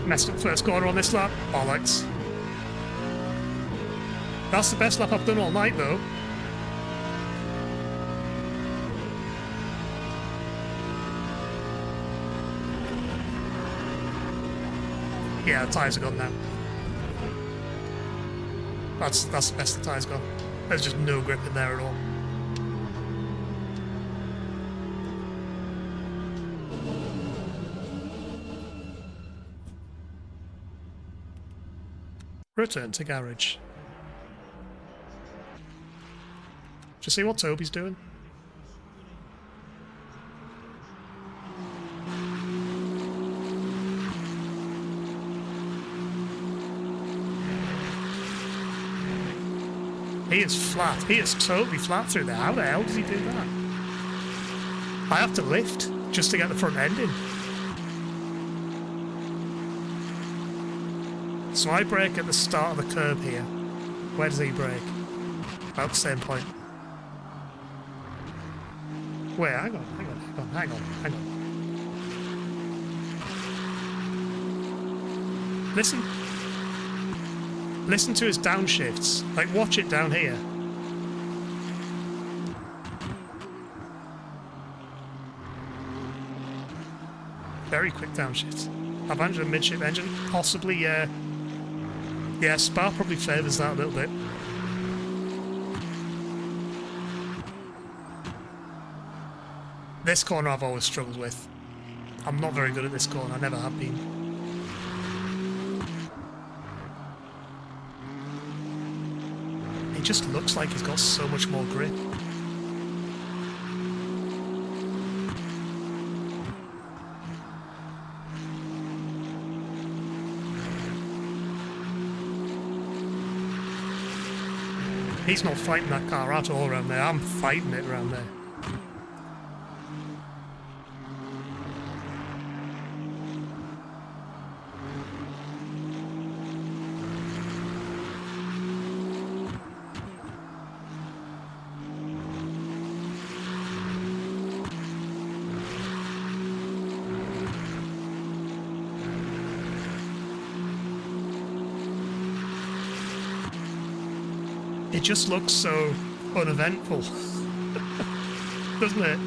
Messed up first corner on this lap. Bollocks. That's the best lap I've done all night, though. Yeah, the tyres are gone now. That's the best the tyre's gone. There's just no grip in there at all. Return to garage. Do you see what Toby's doing? He is flat. He is totally flat through there. How the hell does he do that? I have to lift just to get the front end in. So I brake at the start of the curb here. Where does he brake? About the same point. Wait, hang on. Listen to his downshifts. Like, watch it down here. Very quick downshifts. I've managed a midship engine. Possibly, yeah, Spa probably favours that a little bit. This corner I've always struggled with. I'm not very good at this corner, I never have been. It just looks like he's got so much more grip. He's not fighting that car at all around there. I'm fighting it around there. It just looks so uneventful, doesn't it?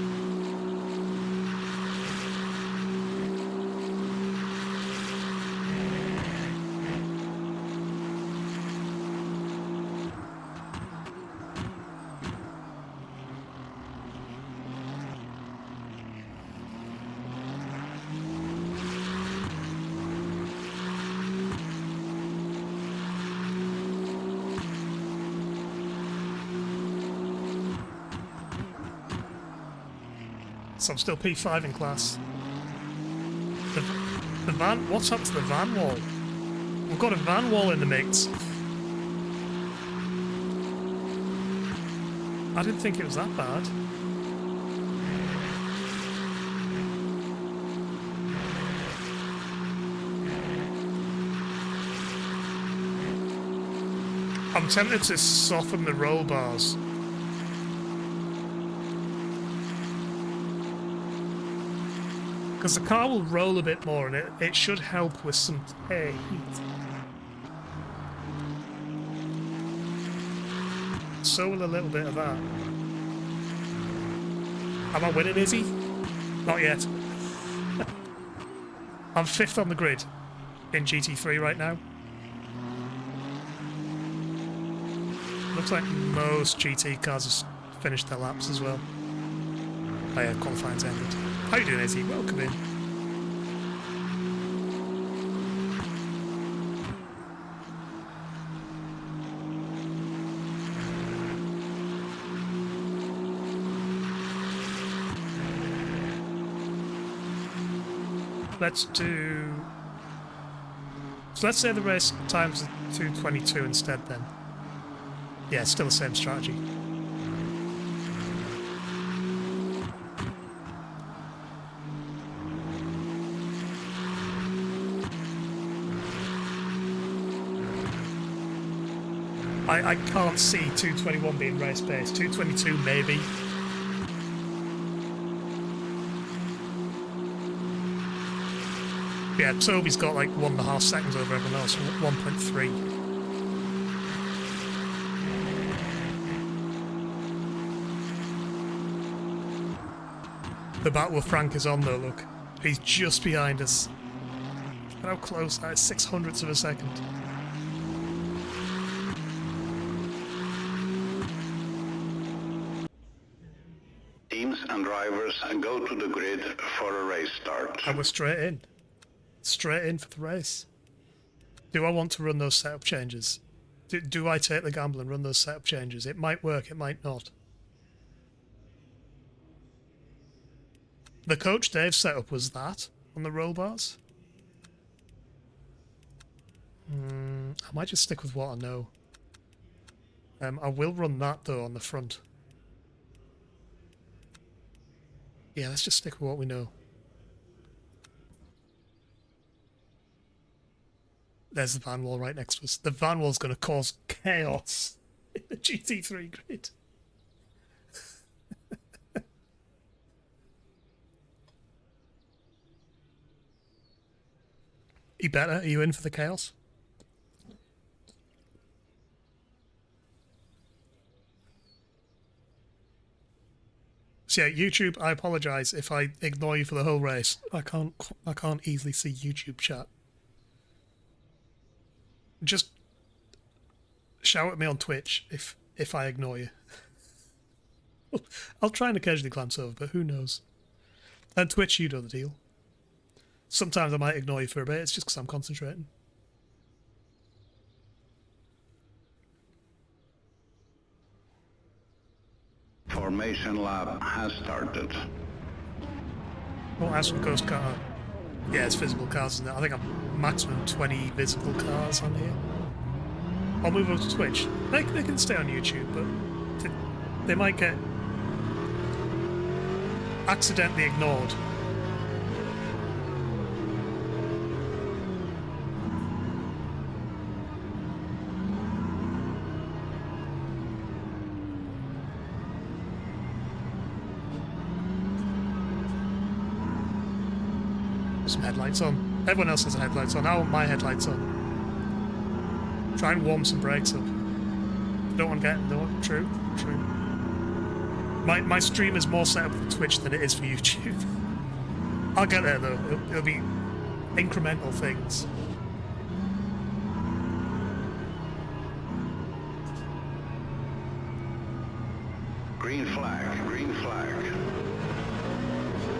So I'm still P5 in class. The van... What's up to the van wall? We've got a van wall in the mix. I didn't think it was that bad. I'm tempted to soften the roll bars. Because the car will roll a bit more and it should help with some air heat. So will a little bit of that. Am I winning, Izzy? Not yet. I'm 5th on the grid in GT3 right now. Looks like most GT cars have finished their laps as well. Oh yeah, qualifying's ended. How you doing, Izzy? Welcome in. Let's do... So let's say the race time's 2:22 instead then. Yeah, it's still the same strategy. I can't see 2:21 being race pace. 2:22 maybe. Yeah, Toby's got like 1.5 seconds over everyone else. 1.3. The battle with Frank is on though, look. He's just behind us. Look how close that is, 600ths of a second. drivers go to the grid for a race start. And we're straight in. Straight in for the race. Do I want to run those setup changes? Do I take the gamble and run those setup changes? It might work, it might not. The Coach Dave setup was that on the roll bars. I might just stick with what I know. I will run that though on the front. Yeah, let's just stick with what we know. There's the van wall right next to us. The van wall's going to cause chaos in the GT3 grid. You better? Are you in for the chaos? So yeah, YouTube, I apologise if I ignore you for the whole race. I can't easily see YouTube chat. Just shout at me on Twitch if I ignore you. I'll try and occasionally glance over, but who knows? And Twitch, you know the deal. Sometimes I might ignore you for a bit, it's just because I'm concentrating. Formation lab has started. Oh, as from Ghost Car. Yeah, it's visible cars, isn't it? I think I'm maximum 20 visible cars on here. I'll move over to Twitch. They can stay on YouTube, but they might get accidentally ignored. Some headlights on. Everyone else has headlights on. I want my headlights on. Try and warm some brakes up. Don't want to get... True. My stream is more set up for Twitch than it is for YouTube. I'll get there though. It'll be incremental things. Green flag, green flag.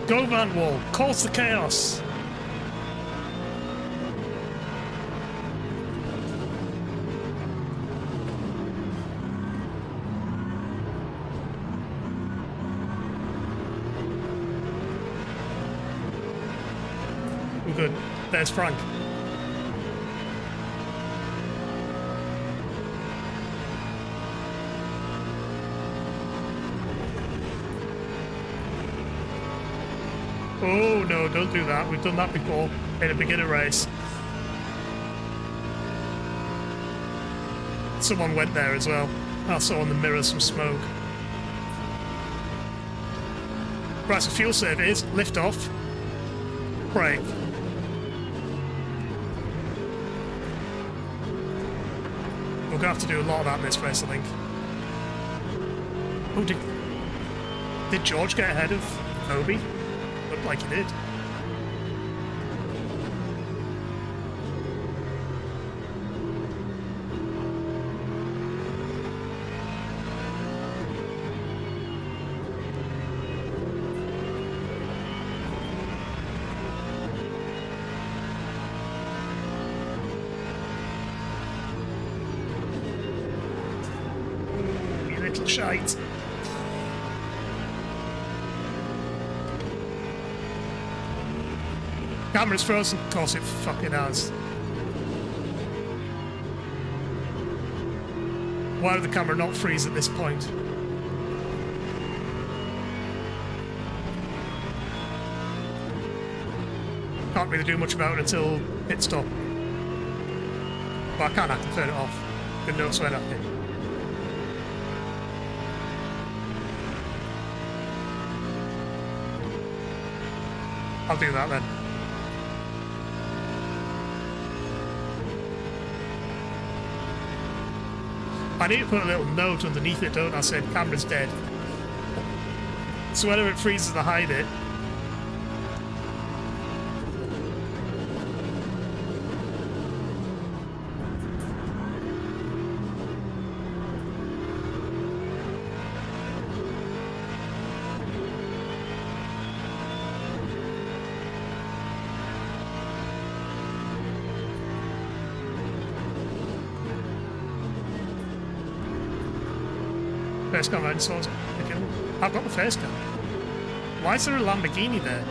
Go Van Wall, cause the chaos. We're good. There's Frank. Oh no, don't do that. We've done that before in a beginner race. Someone went there as well. I saw on the mirror some smoke. Right, so fuel save is lift off, brake. We're gonna have to do a lot of that in this race, I think. Oh, did George get ahead of Obi? Looked like he did. You little shite. Camera's frozen. Of course it fucking has. Why would the camera not freeze at this point? Can't really do much about it until pit stop. But I can't actually turn it off. Good no sweat at it. I'll do that then. I need to put a little note underneath it, don't I? Saying camera's dead. So whenever it freezes, I hide it. First car round source. Okay. I've got the first car. Why is there a Lamborghini there?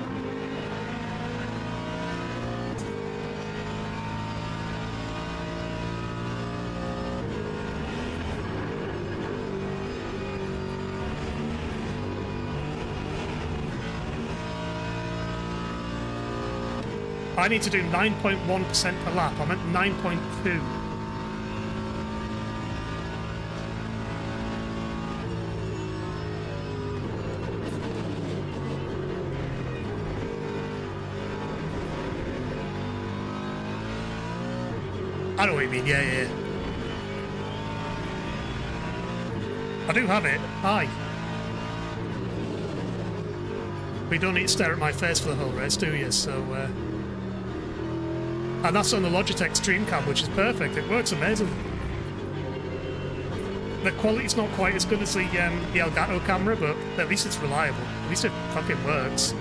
I need to do 9.1% per lap. I'm at 9.2. I know what you mean, yeah. I do have it. Hi. We don't need to stare at my face for the whole race, do you? So, and that's on the Logitech Stream Cam, which is perfect. It works amazing. The quality's not quite as good as the Elgato camera, but at least it's reliable. At least it fucking works.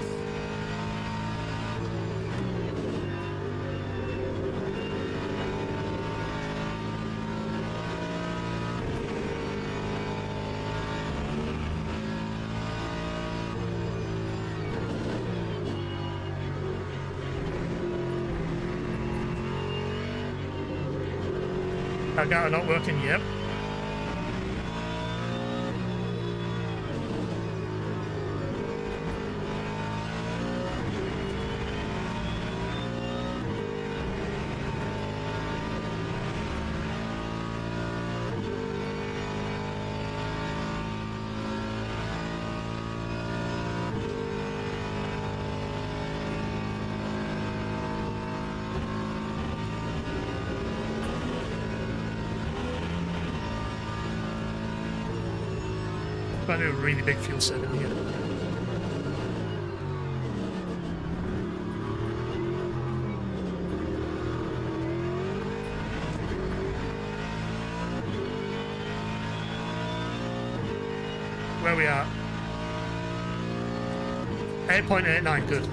Elgato not working yet. I do a really big fuel saving here. Where we are? 8.89, good.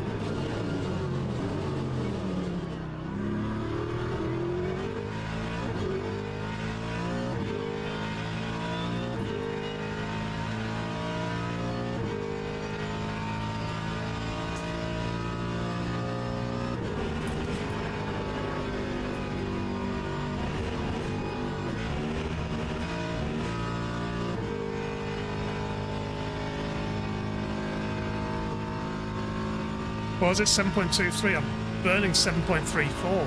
What was it, 7.23? I'm burning 7.34.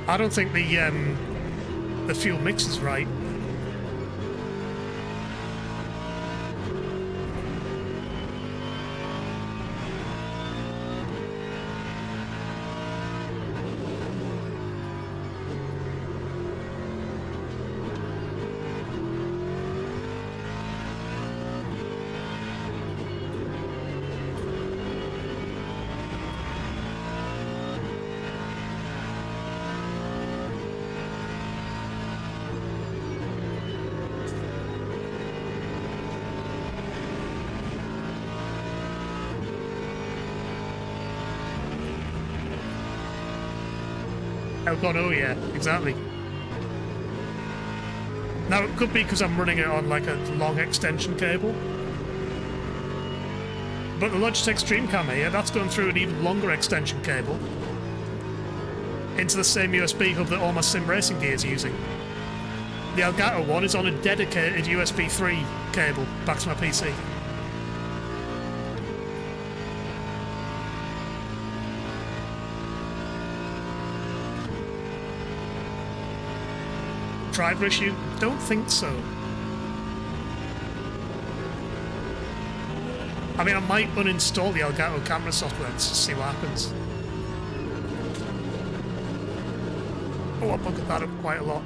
I don't think the fuel mix is right. Oh god, oh yeah, exactly. Now it could be because I'm running it on like a long extension cable. But the Logitech Stream Cam here, that's going through an even longer extension cable into the same USB hub that all my sim racing gear is using. The Elgato one is on a dedicated USB 3 cable back to my PC. Driver issue? Don't think so. I mean, I might uninstall the Elgato camera software and see what happens. Oh, I bugged that up quite a lot.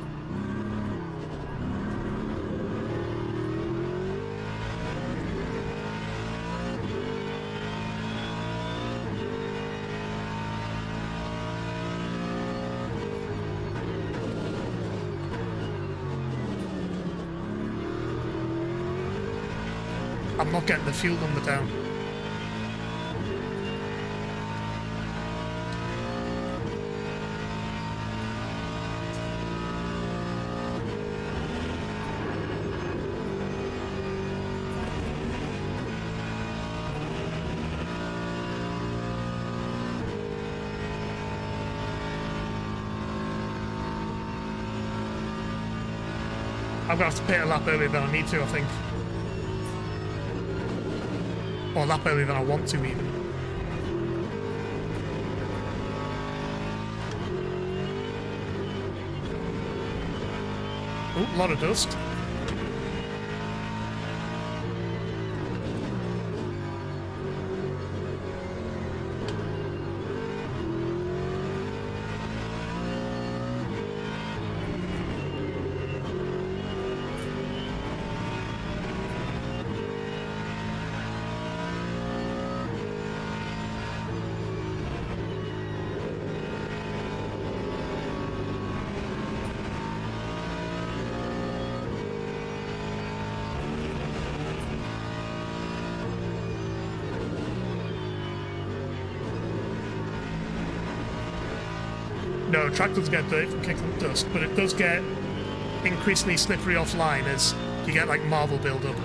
I'm not getting the fuel number down. I'm gonna have to pay a lap earlier than I need to, I think. Or a lap earlier than I want to, even. Oh, a lot of dust. No, track doesn't get dirty from kicking up dust, but it does get increasingly slippery offline as you get like marble build-up.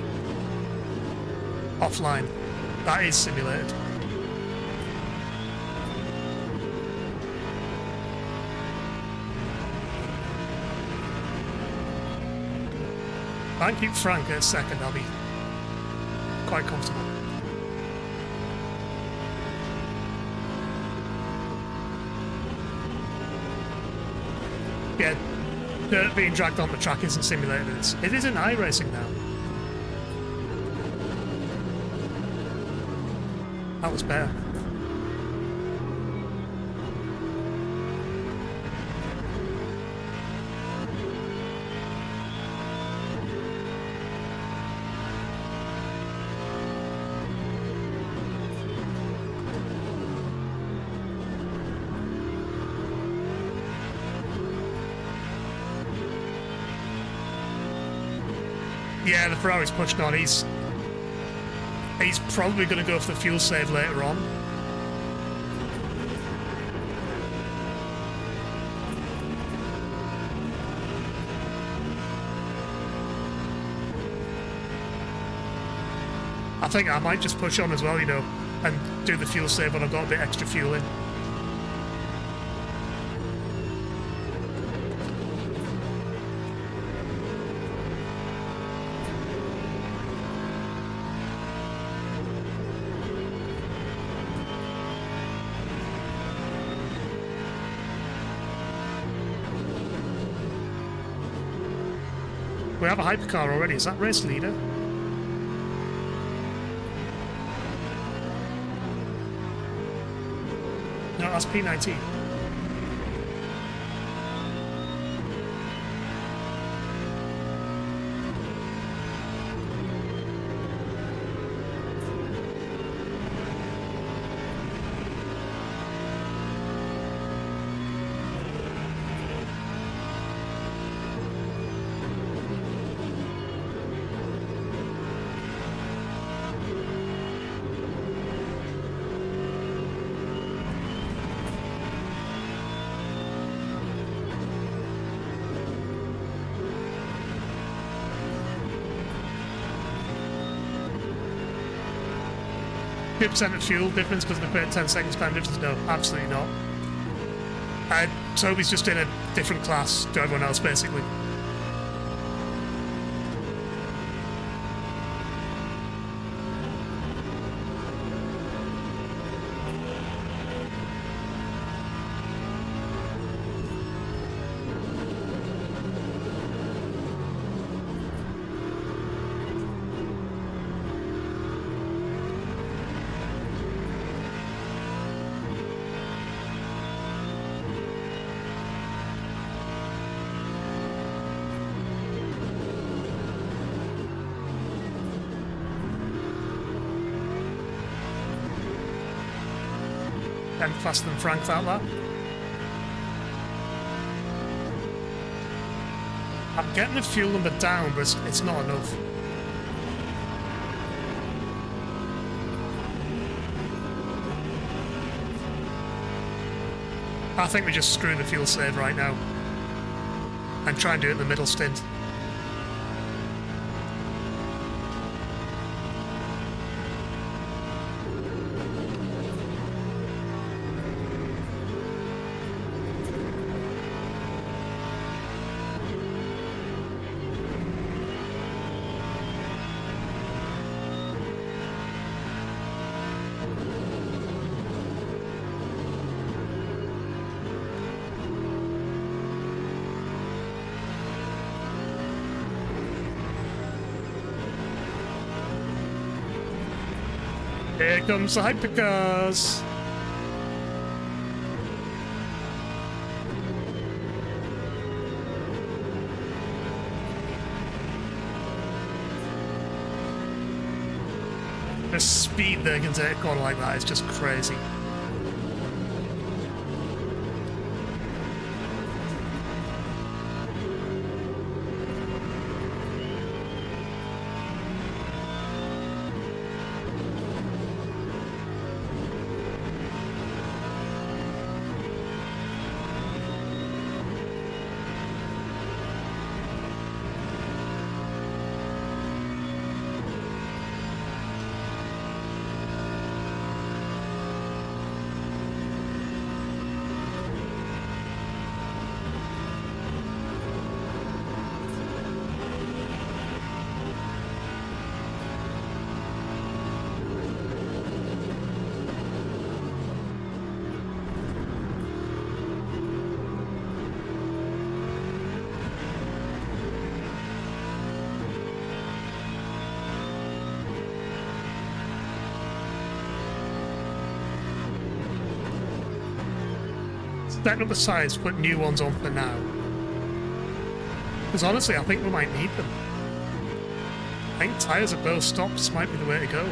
Offline. That is simulated. If I can keep Frank at a second, I'll be quite comfortable. Yeah, dirt being dragged on the track isn't simulated. It is in iRacing now. That was better. Yeah, the Ferrari's pushing on. He's probably going to go for the fuel save later on. I think I might just push on as well, you know, and do the fuel save when I've got a bit extra fuel in. We have a hypercar already. Is that race leader? No, that's P19. % of fuel difference because of the 10 seconds time difference? No, absolutely not. Toby's just in a different class to everyone else, basically. And faster than Frank that lap. I'm getting the fuel number down, but it's not enough. I think we just screw the fuel save right now and try and do it in the middle stint. Here comes the hypercars. The speed they can take a corner like that is just crazy. Setting up the sides, put new ones on for now. Because honestly, I think we might need them. I think tyres at both stops might be the way to go.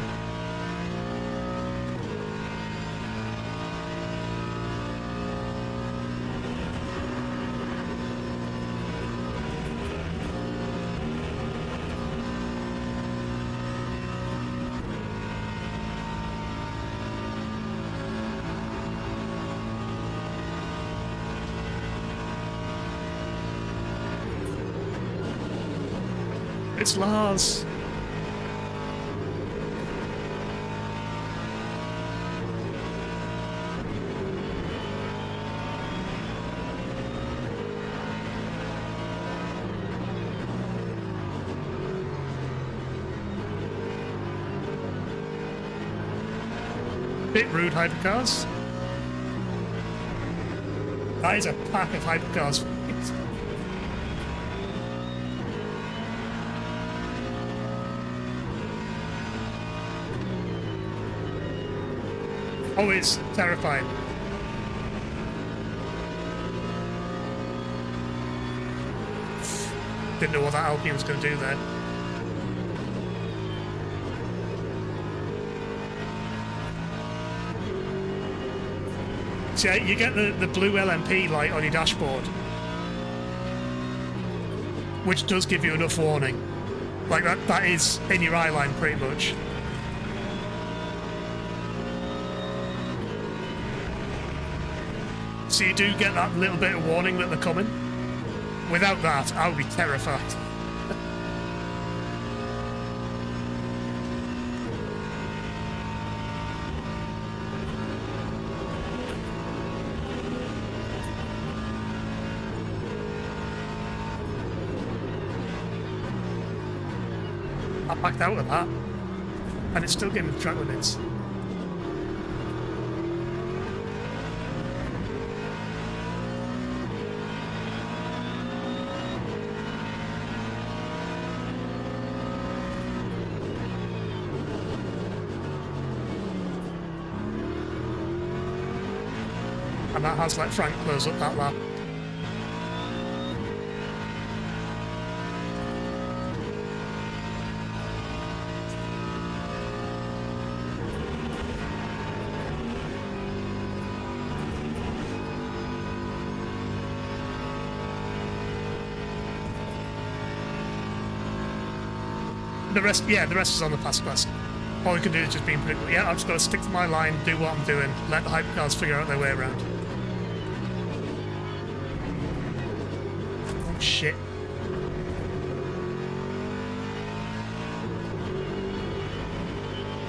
It's Lars. Bit rude, hypercars. That is a pack of hypercars. Always terrifying. Didn't know what that Alpine was going to do there. See, you get the blue LMP light on your dashboard, which does give you enough warning. Like that is in your eye line pretty much. So you do get that little bit of warning that they're coming. Without that, I would be terrified. I backed out of that, and it's still giving me track limits. And that has let Frank close up that lap. The rest, yeah, the rest is on the fast class. All you can do is just being predictable. Yeah, I've just got to stick to my line, do what I'm doing, let the hypercars figure out their way around. Oh, shit.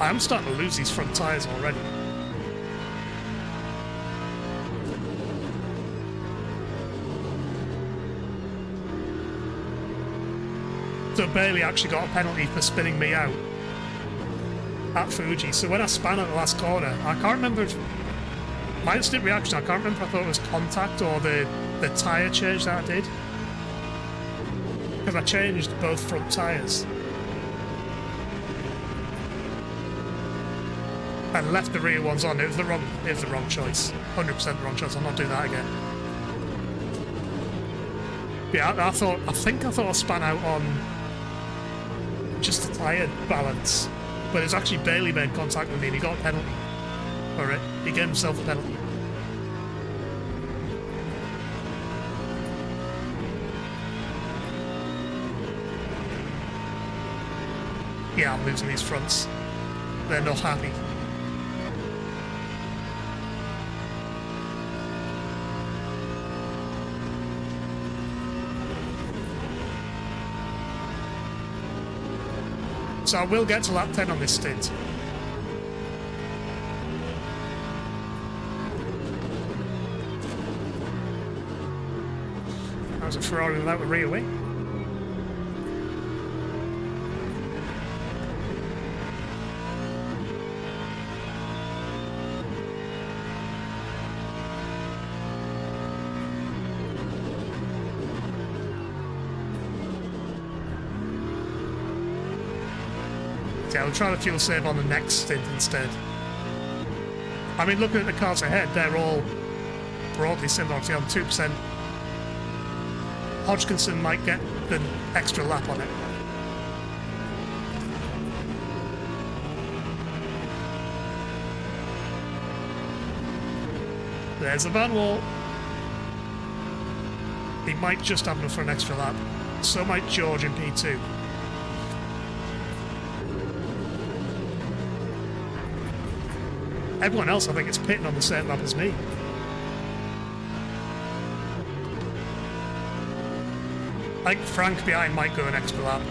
I'm starting to lose these front tyres already. So Bailey actually got a penalty for spinning me out at Fuji. So when I span at the last corner, I can't remember if my instant reaction, I can't remember if I thought it was contact or the tyre change that I did. Because I changed both front tyres. and left the rear ones on. It was the wrong choice. 100% the wrong choice. I'll not do that again. Yeah, I think I thought I span out on just the tyre balance, but it's actually Bailey made contact with me and he got a penalty for it. He gave himself a penalty. Yeah, I'm losing these fronts. They're not happy. So I will get to lap 10 on this stint. That was a Ferrari without a rear wing. Yeah, I'll try to fuel save on the next stint instead. I mean, looking at the cars ahead, they're all broadly similar. Obviously, on 2%. Hodgkinson might get the extra lap on it. There's a Van Wall. He might just have enough for an extra lap. So might George in P2. Everyone else, I think, is pitting on the same lap as me. I think Frank behind might go an extra lap.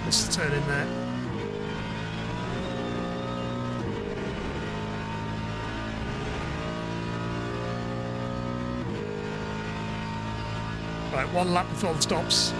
Missed the turn in there. Right, one lap before the stops.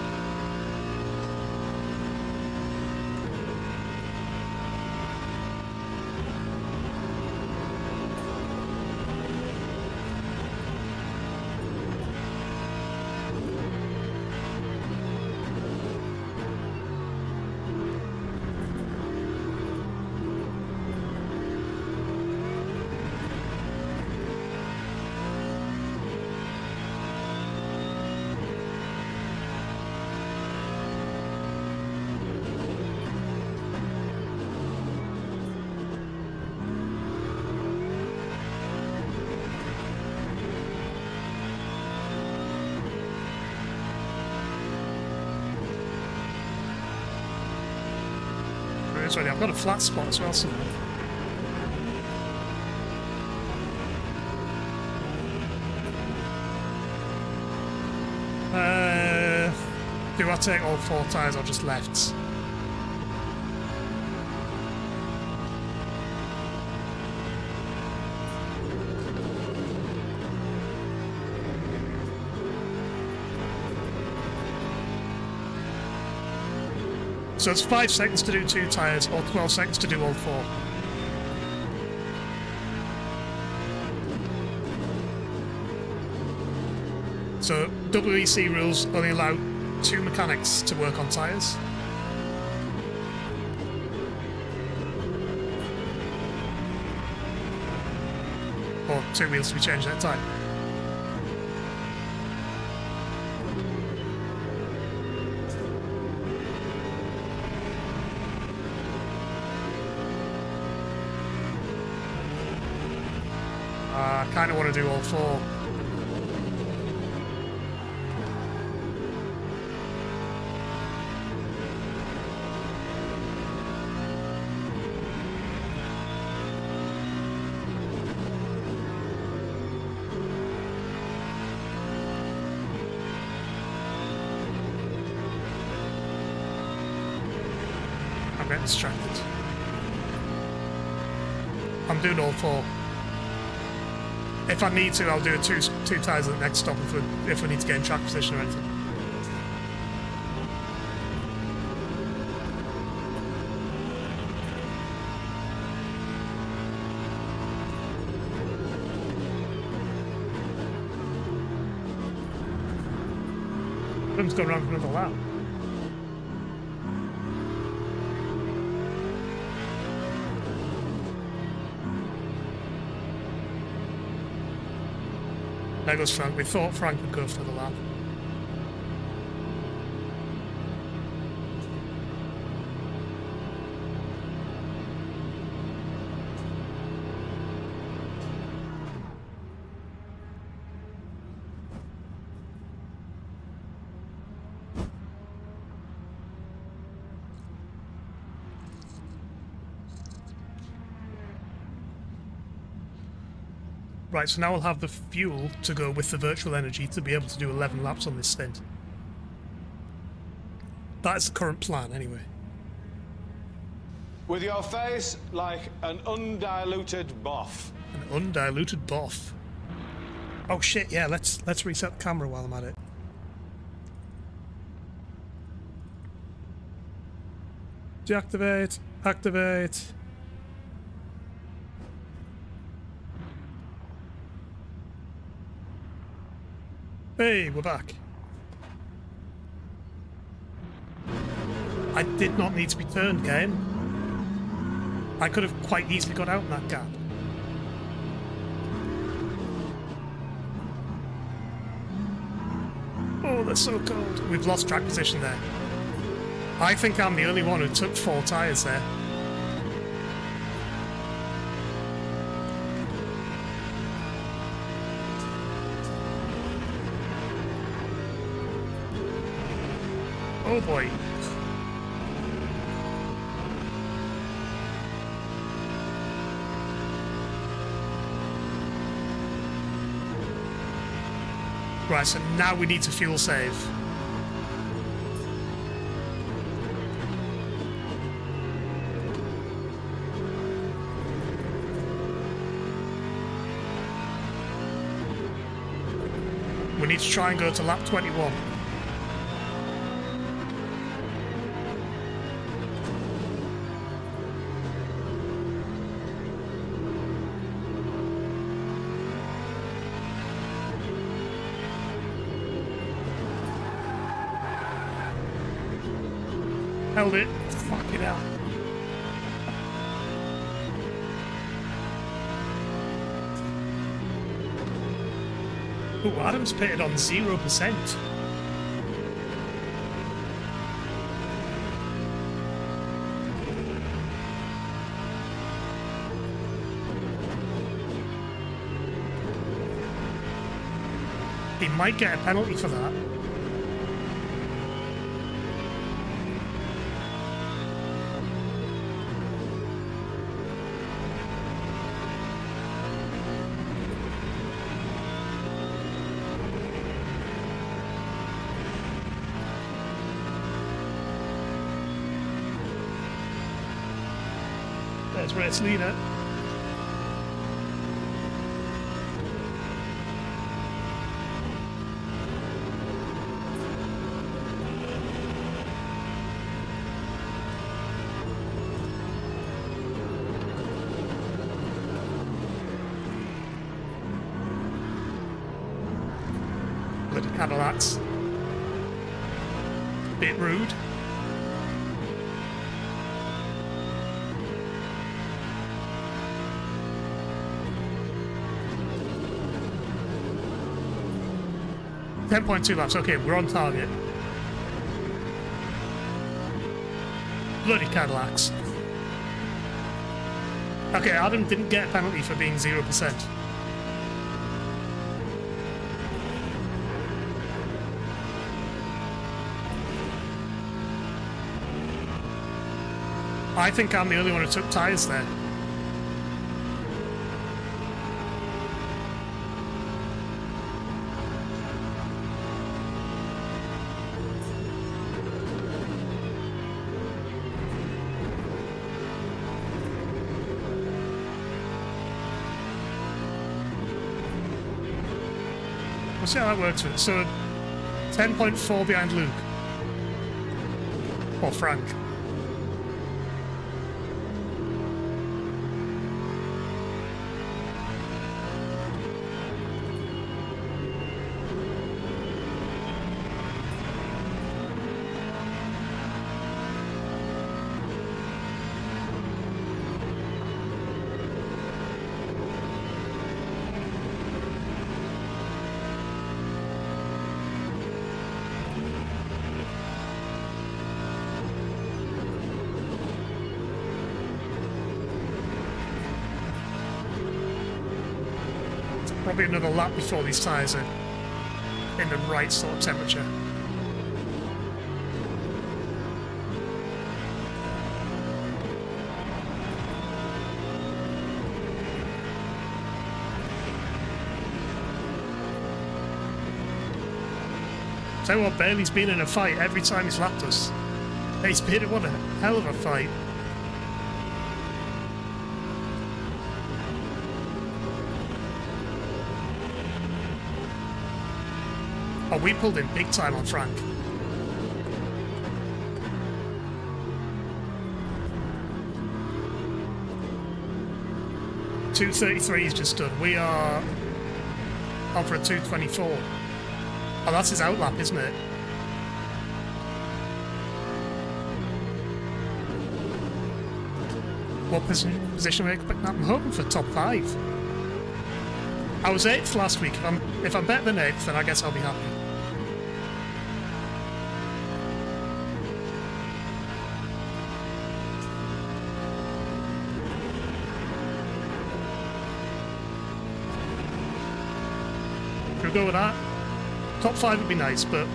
Sorry, I've got a flat spot as well somewhere. Do I take all 4 tyres or just lefts? So it's 5 seconds to do 2 tyres or 12 seconds to do all 4. So WEC rules only allow 2 mechanics to work on tyres. Or 2 wheels to be changed at a time. I kind of want to do all 4. getting distracted. I'm doing all 4. If I need to, I'll do a two tyres at the next stop if we need to get in track position or anything. Let's go around for another lap. There goes Frank. We thought Frank would go for the lap. Right, so now we'll have the fuel to go with the virtual energy to be able to do 11 laps on this stint. That is the current plan, anyway. With your face like an undiluted boff. An undiluted boff. Oh shit, yeah, let's reset the camera while I'm at it. Deactivate, activate. Hey, we're back. I did not need to be turned, game. I could have quite easily got out in that gap. Oh, they're so cold. We've lost track position there. I think I'm the only one who took 4 tyres there. Oh boy. Right, so now we need to fuel save. We need to try and go to lap 21. Held it. Fuck it out. Ooh, Adam's pitted on 0%. He might get a penalty for that. There's race leader. Bloody Cadillacs. Bit rude. .2 laps, okay, we're on target. Bloody Cadillacs. Okay, Adam didn't get a penalty for being 0%. I think I'm the only one who took tyres there. We'll see how that works with it. So, 10.4 behind Luke. Or Frank. Probably another lap before these tyres are in the right sort of temperature. Tell you what, Bailey's been in a fight every time he's lapped us. He's been in one hell of a fight. Oh, we pulled in big time on Frank. .233 is just done. We are on for a 224. Oh, that's his outlap, isn't it? What position are we expecting? I'm hoping for top 5. I was 8th last week. If I'm better than 8th, then I guess I'll be happy. We'll go with that. Top 5 would be nice, but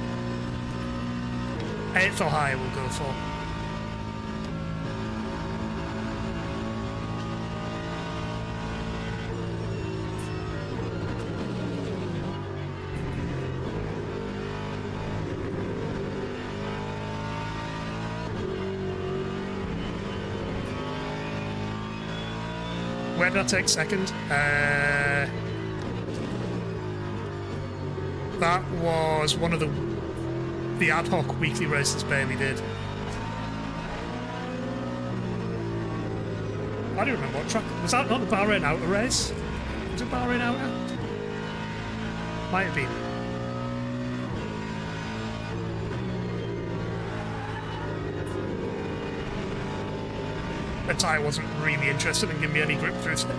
8th or higher we'll go for. Where did I take second? That was one of the ad hoc weekly races Bailey did. I don't remember what track. Was that not the Bahrain Outer race? Was it Bahrain Outer? Might have been. The tyre wasn't really interested in giving me any grip through today.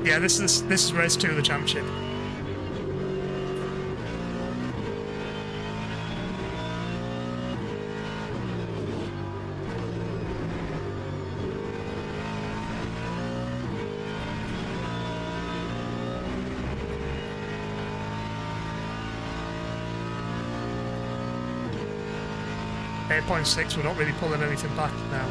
Yeah, this is race 2 of the championship. .6, we're not really pulling anything back now.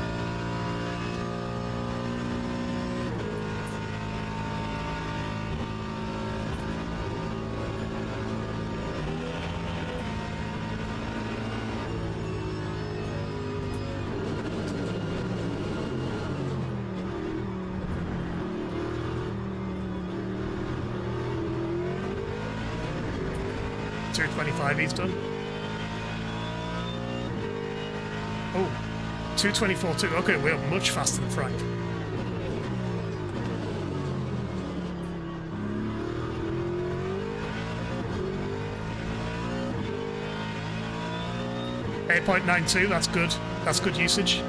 .225 he's done. Oh, 224.2. Okay, we're much faster than Frank. .92, that's good. That's good usage.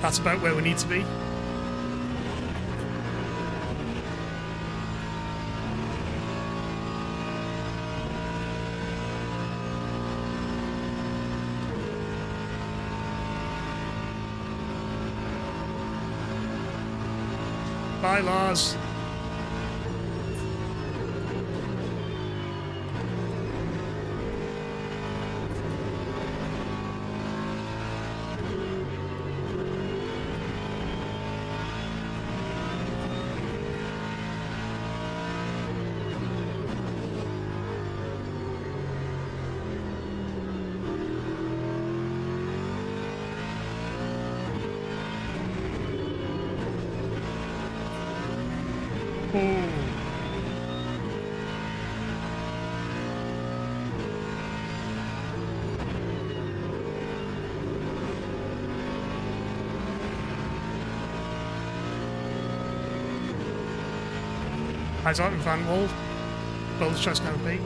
That's about where we need to be. Bye, Lars. Izot and Van Wall. Builder's choice number B.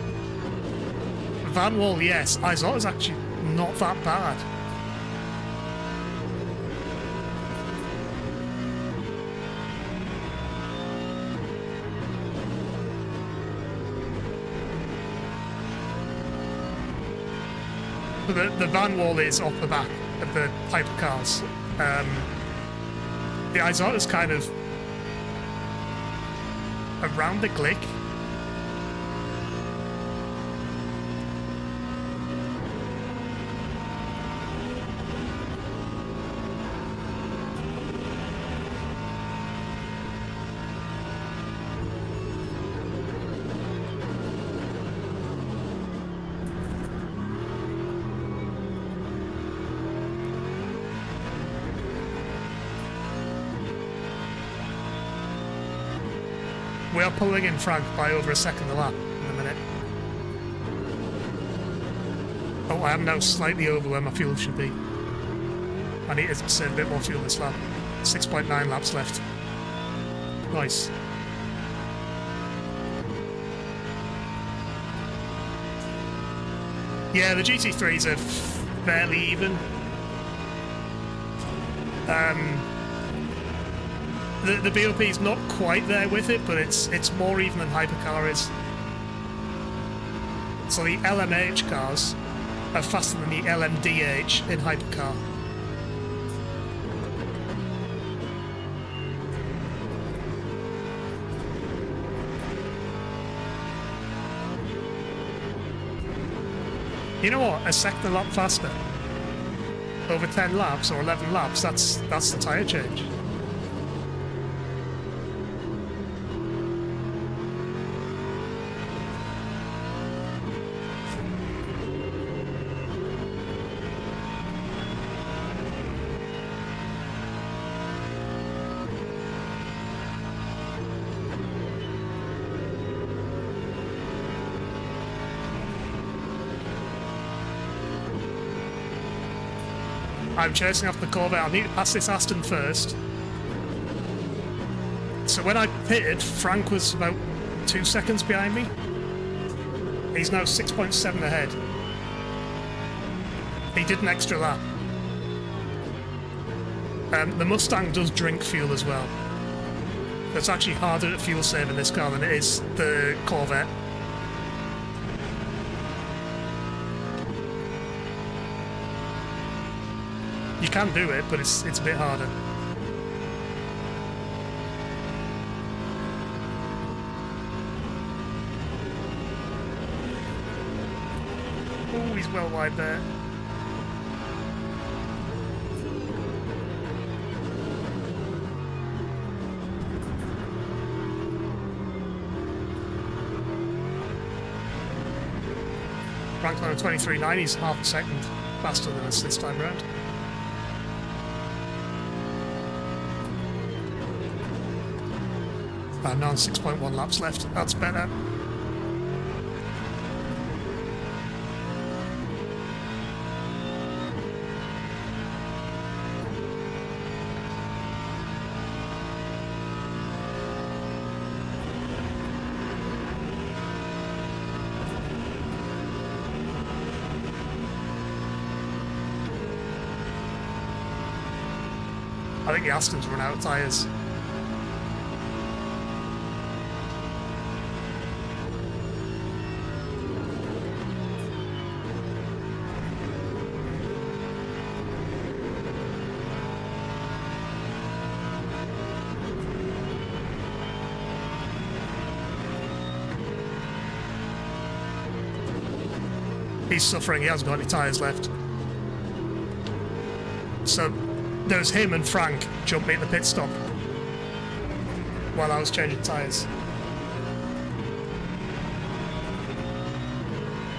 Van Wall, yes. Izot is actually not that bad. But the Van Wall is off the back of the hypercars. The Izot is kind of around the glick. We are pulling in Frank by over a second a lap in a minute. Oh, I am now slightly over where my fuel should be. I need to save a bit more fuel this lap. 6.9 laps left. Nice. Yeah, the GT3s are fairly even. The BOP is not quite there with it, but it's more even than Hypercar is. So the LMH cars are faster than the LMDH in Hypercar. You know what? A second a lap faster. Over 10 laps or 11 laps, that's the tyre change. I'm chasing after the Corvette. I need to pass this Aston first. So when I pitted, Frank was about 2 seconds behind me. He's now 6.7 ahead. He did an extra lap. The Mustang does drink fuel as well. It's actually harder to fuel save in this car than it is the Corvette. You can do it, but it's a bit harder. Oh, he's well wide there. Franklin at 23.9, he's half a second faster than us this time around. Now 6.1 laps left, that's better. I think the Aston's run out of tyres. He's suffering, he hasn't got any tyres left. So there's him and Frank jumping at the pit stop while I was changing tyres.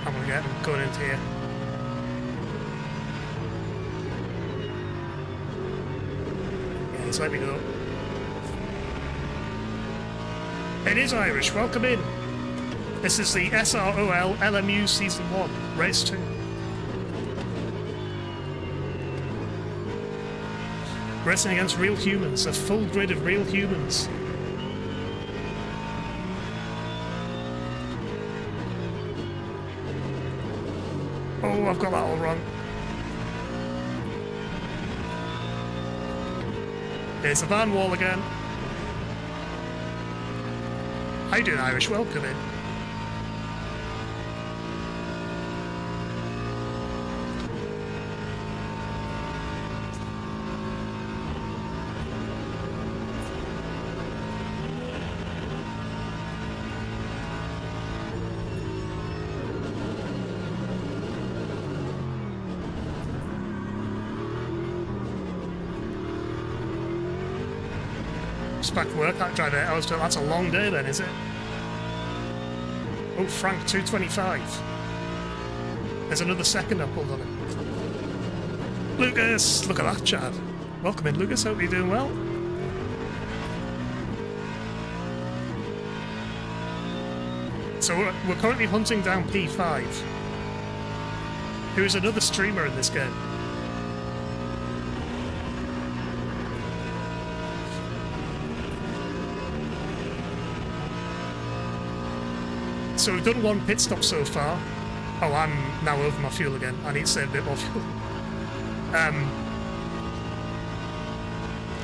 I'm gonna get him going into here. Yeah, he's let me go. It is Irish, welcome in. This is the SROL LMU Season 1, Race 2. Racing against real humans, a full grid of real humans. Oh, I've got that all wrong. Here's the van wall again. How you doing, Irish? Welcome in. Just back to work, that drive 8 hours. That's a long day then, is it? Oh, Frank, 225. There's another second I pulled on him. Lucas! Look at that, Chad. Welcome in, Lucas. Hope you're doing well. So we're currently hunting down P5, who is another streamer in this game. So we've done one pit stop so far. Oh, I'm now over my fuel again. I need to save a bit more fuel.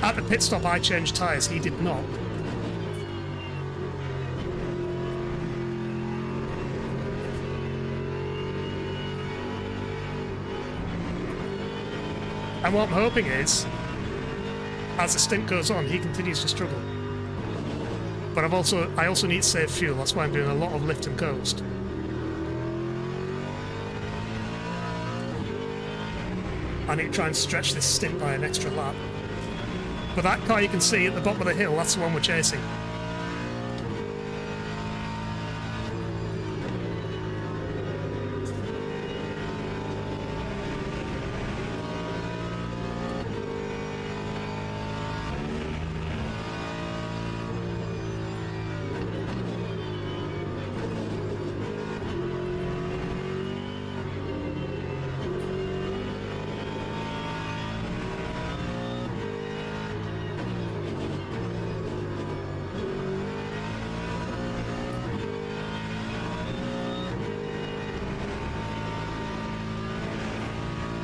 At the pit stop I changed tyres, he did not. And what I'm hoping is, as the stint goes on, he continues to struggle. But I also need to save fuel, that's why I'm doing a lot of lift and coast. I need to try and stretch this stint by an extra lap. But that car you can see at the bottom of the hill, that's the one we're chasing.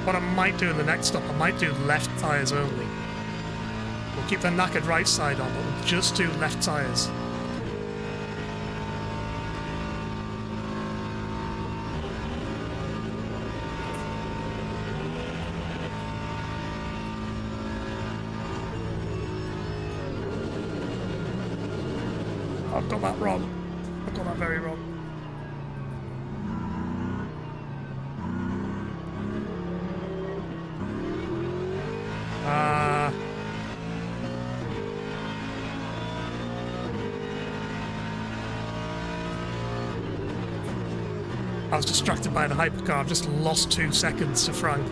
What I might do in the next stop, I might do left tyres only. We'll keep the knackered right side on, but we'll just do left tyres. I've got that wrong. I've got that very wrong. I was distracted by the hypercar. I've just lost 2 seconds to Frank.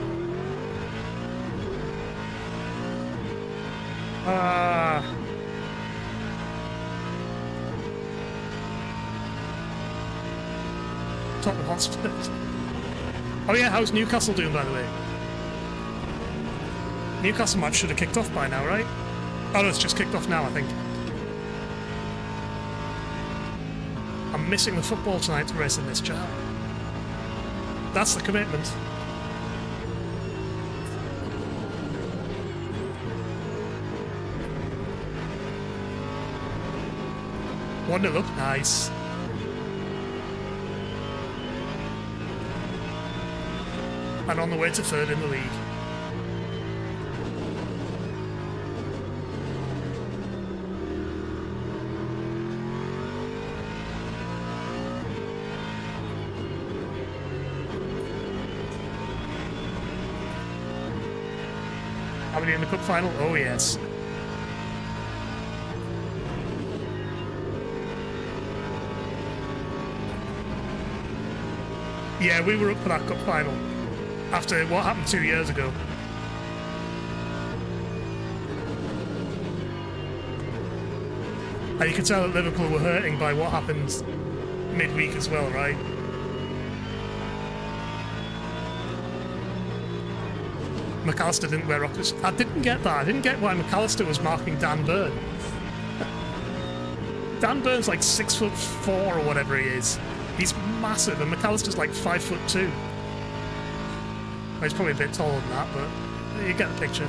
Tottenham Hotspur. Oh yeah, how's Newcastle doing, by the way? Newcastle match should have kicked off by now, right? Oh no, it's just kicked off now, I think. I'm missing the football tonight to race in this chat. That's the commitment. One to look nice. And on the way to third in the league. Are we in the cup final? Oh yes. Yeah, we were up for that cup final after what happened 2 years ago. And you can tell that Liverpool were hurting by what happened midweek as well, right? McAllister didn't wear rockers. I didn't get that. I didn't get why McAllister was marking Dan Burn. Dan Burn's like 6'4" or whatever he is. He's massive, and McAllister's like 5'2". Well, he's probably a bit taller than that, but you get the picture.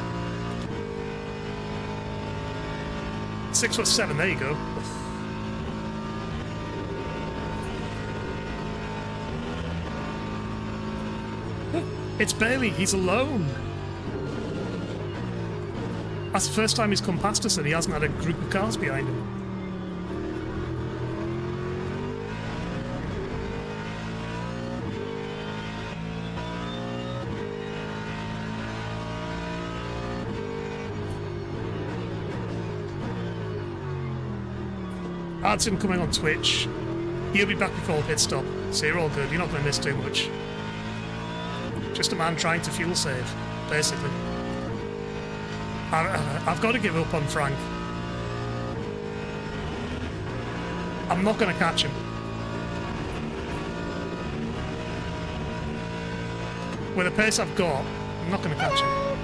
6'7", there you go. It's Bailey, he's alone. That's the first time he's come past us and he hasn't had a group of cars behind him. Adson coming on Twitch. He'll be back before pit stop, so you're all good. You're not going to miss too much. Just a man trying to fuel save, basically. I've got to give up on Frank. I'm not going to catch him. With the pace I've got, I'm not going to catch him.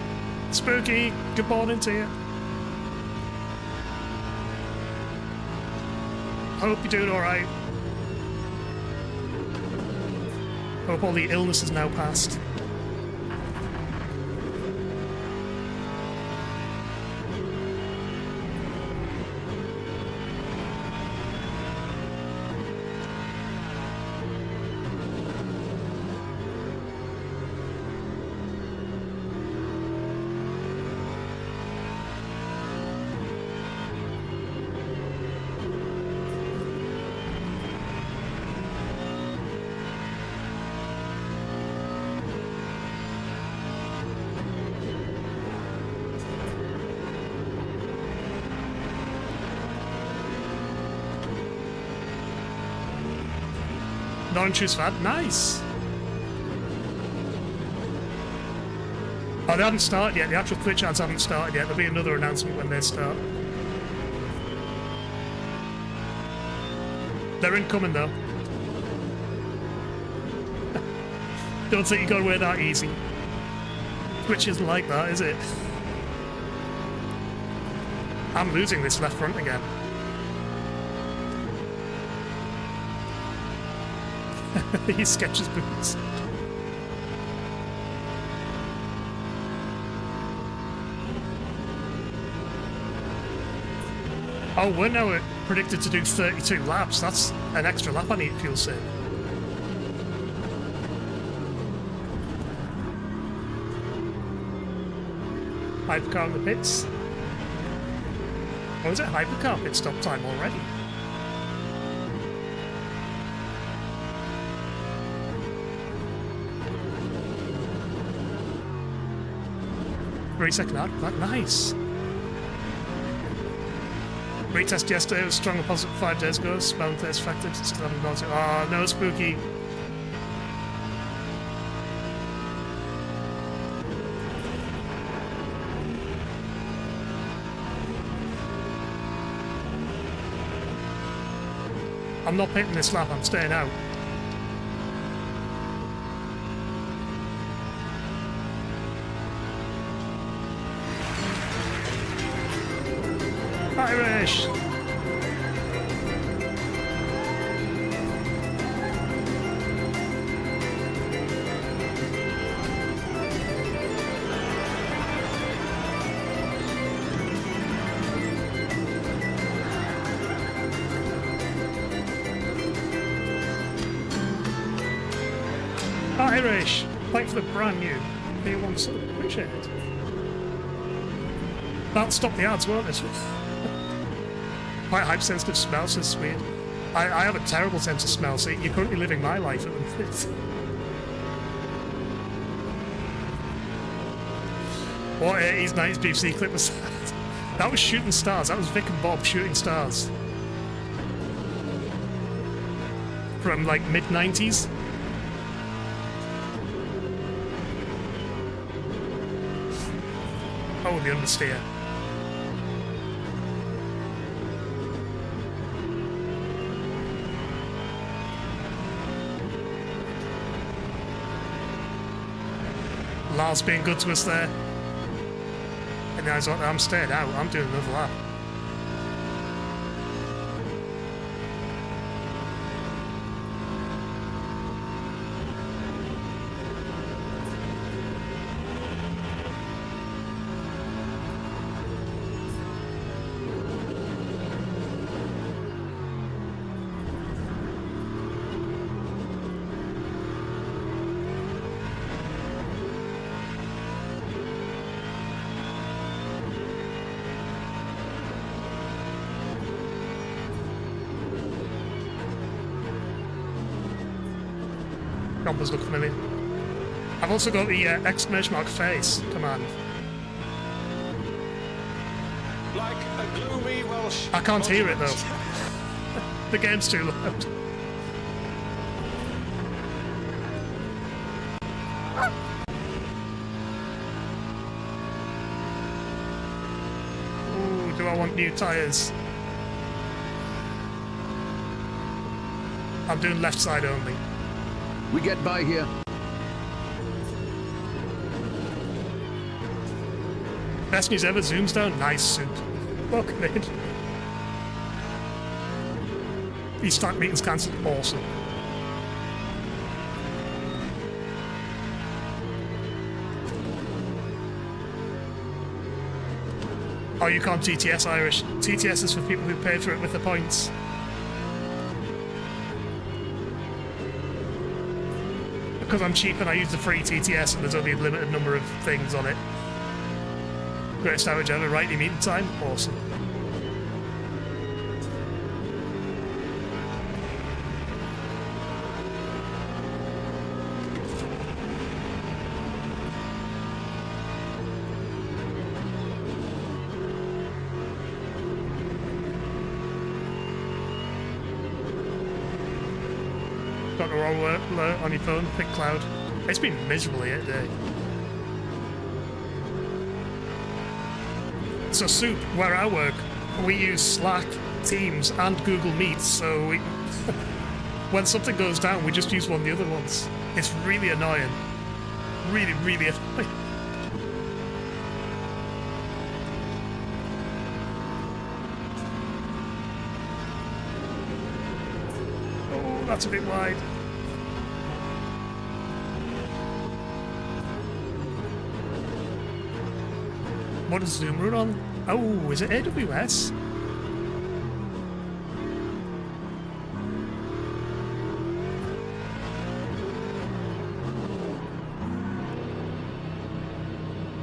Spooky, good morning to you. Hope you're doing alright. Hope all the illness is now past. Non-choose fan, nice. Oh, they haven't started yet. The actual Twitch ads haven't started yet. There'll be another announcement when they start. They're incoming though. Don't think you got away that easy. Twitch isn't like that, is it? I'm losing this left front again. He sketches boots. Oh, we're now predicted to do 32 laps. That's an extra lap I need to fuel save. Hypercar in the pits. Oh, is it hypercar pit stop time already? Very second out. That nice. Retest yesterday was strong opposite 5 days ago. Smelling taste factor. Still haven't gone to. Oh no, Spooky. I'm not pitting this lap. I'm staying out. Irish! Irish! Thanks for the brand new P1 sub. Appreciate it. That'll stop the ads, won't it? Quite hypersensitive smell, so it's weird. I have a terrible sense of smell, so you're currently living my life at the minute. What 80s, 90s BBC clip was that? That was Shooting Stars. That was Vic and Bob Shooting Stars. From like mid-90s. Oh, the understeer. Lars being good to us there. And now he's like, I'm staying out, I'm doing another lap. Numbers look familiar. I've also got the exclamation mark face command. Like a gloomy Welsh. I can't hear it though. The game's too loud. Ooh, do I want new tyres? I'm doing left side only. We get by here. Best news ever, zooms down. Nice suit. Look at it. These start meetings cancelled. Awesome. Oh, you can't TTS Irish. TTS is for people who pay for it with the points. Because I'm cheap and I use the free TTS and there's only a limited number of things on it. Greatest average ever, right? Your meeting time? Awesome. Got the wrong alert on your phone, thick cloud. It's been miserable here today. So Soup, where I work, we use Slack, Teams, and Google Meet, so we, when something goes down, we just use one of the other ones. It's really annoying. Really, really annoying. Oh, that's a bit wide. What does Zoom run on? Oh, is it AWS?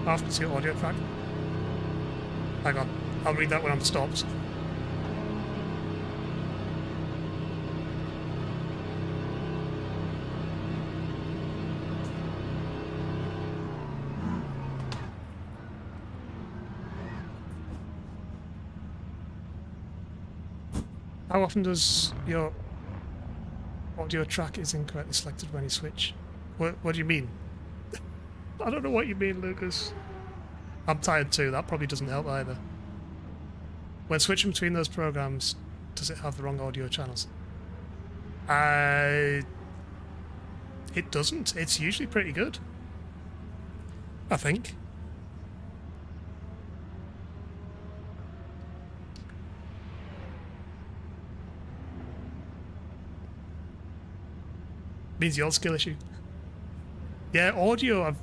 After see audio track. Hang on, I'll read that when I'm stopped. How often does your audio track is incorrectly selected when you switch? What do you mean? I don't know what you mean, Lucas. I'm tired too, that probably doesn't help either. When switching between those programs, does it have the wrong audio channels? It doesn't. It's usually pretty good. I think. Means your skill issue. Yeah, audio, I've...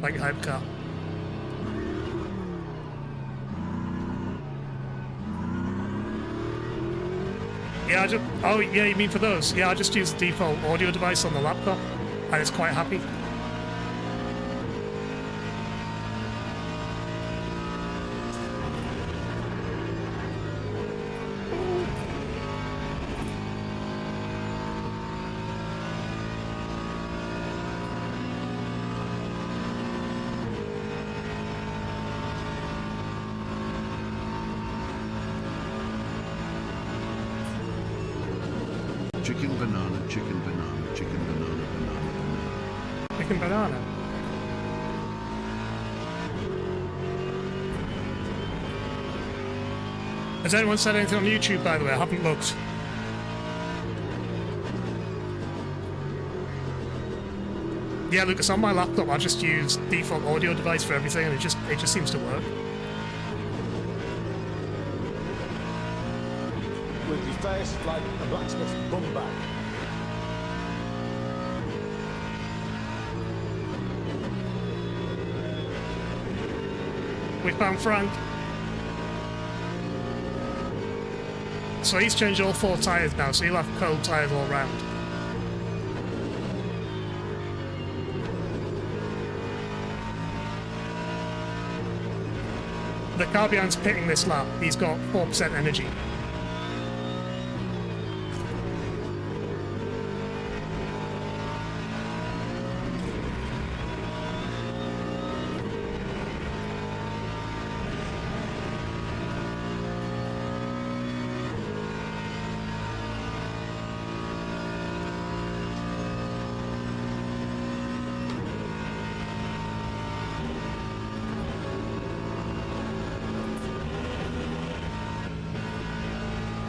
like hype car. Yeah, I just... oh, yeah, you mean for those? Yeah, I just use the default audio device on the laptop, and it's quite happy. Chicken, banana, chicken, banana, chicken, banana, banana, banana. Chicken banana. Has anyone said anything on YouTube, by the way? I haven't looked. Yeah, Lucas, on my laptop I just use default audio device for everything and it just seems to work. With your face like a blacksmith's bum bag. We found Frank. So he's changed all 4 tyres now, so he'll have cold tyres all round. The car behind's pitting this lap. He's got 4% energy.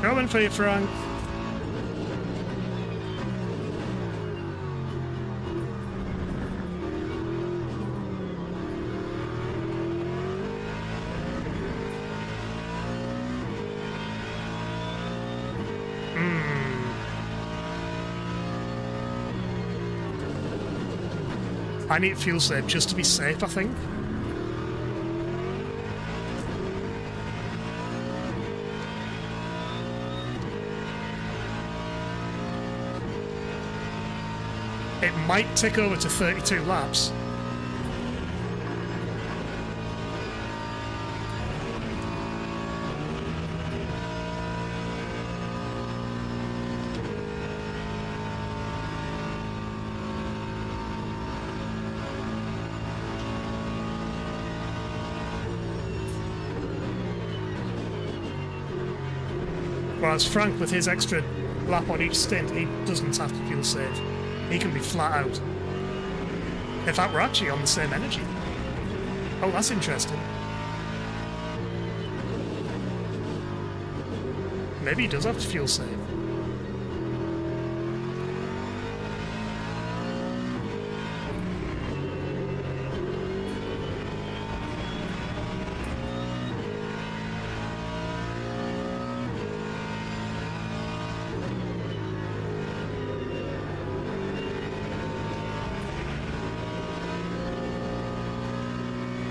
Coming for you, Frank. I need fuel save just to be safe, I think. It might tick over to 32 laps. Whereas Frank, with his extra lap on each stint, he doesn't have to fuel save. He can be flat out. In fact, we're actually on the same energy. Oh, that's interesting. Maybe he does have to fuel save.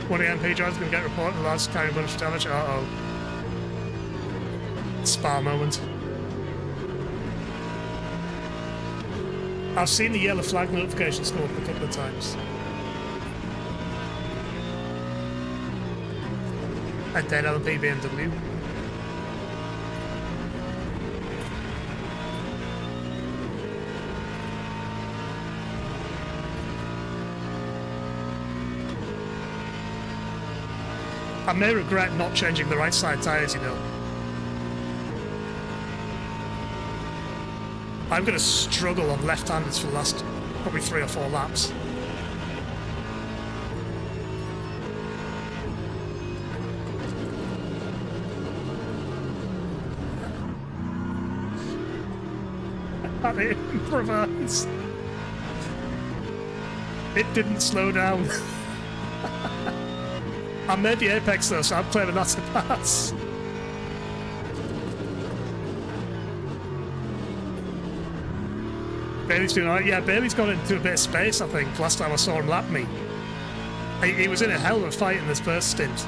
One of the MP drives going to get reported. The last carrying a bunch of damage. Uh-oh. Spa moment. I've seen the yellow flag notifications come up a couple of times. A dead LMP BMW. I may regret not changing the right side tyres, you know. I'm going to struggle on left-handers for the last probably 3 or 4 laps. And it improvised. It didn't slow down. I made the apex though, so I'm claiming that's a pass. Bailey's doing alright. Yeah, Bailey's got into a bit of space, I think, last time I saw him lap me. He was in a hell of a fight in this first stint.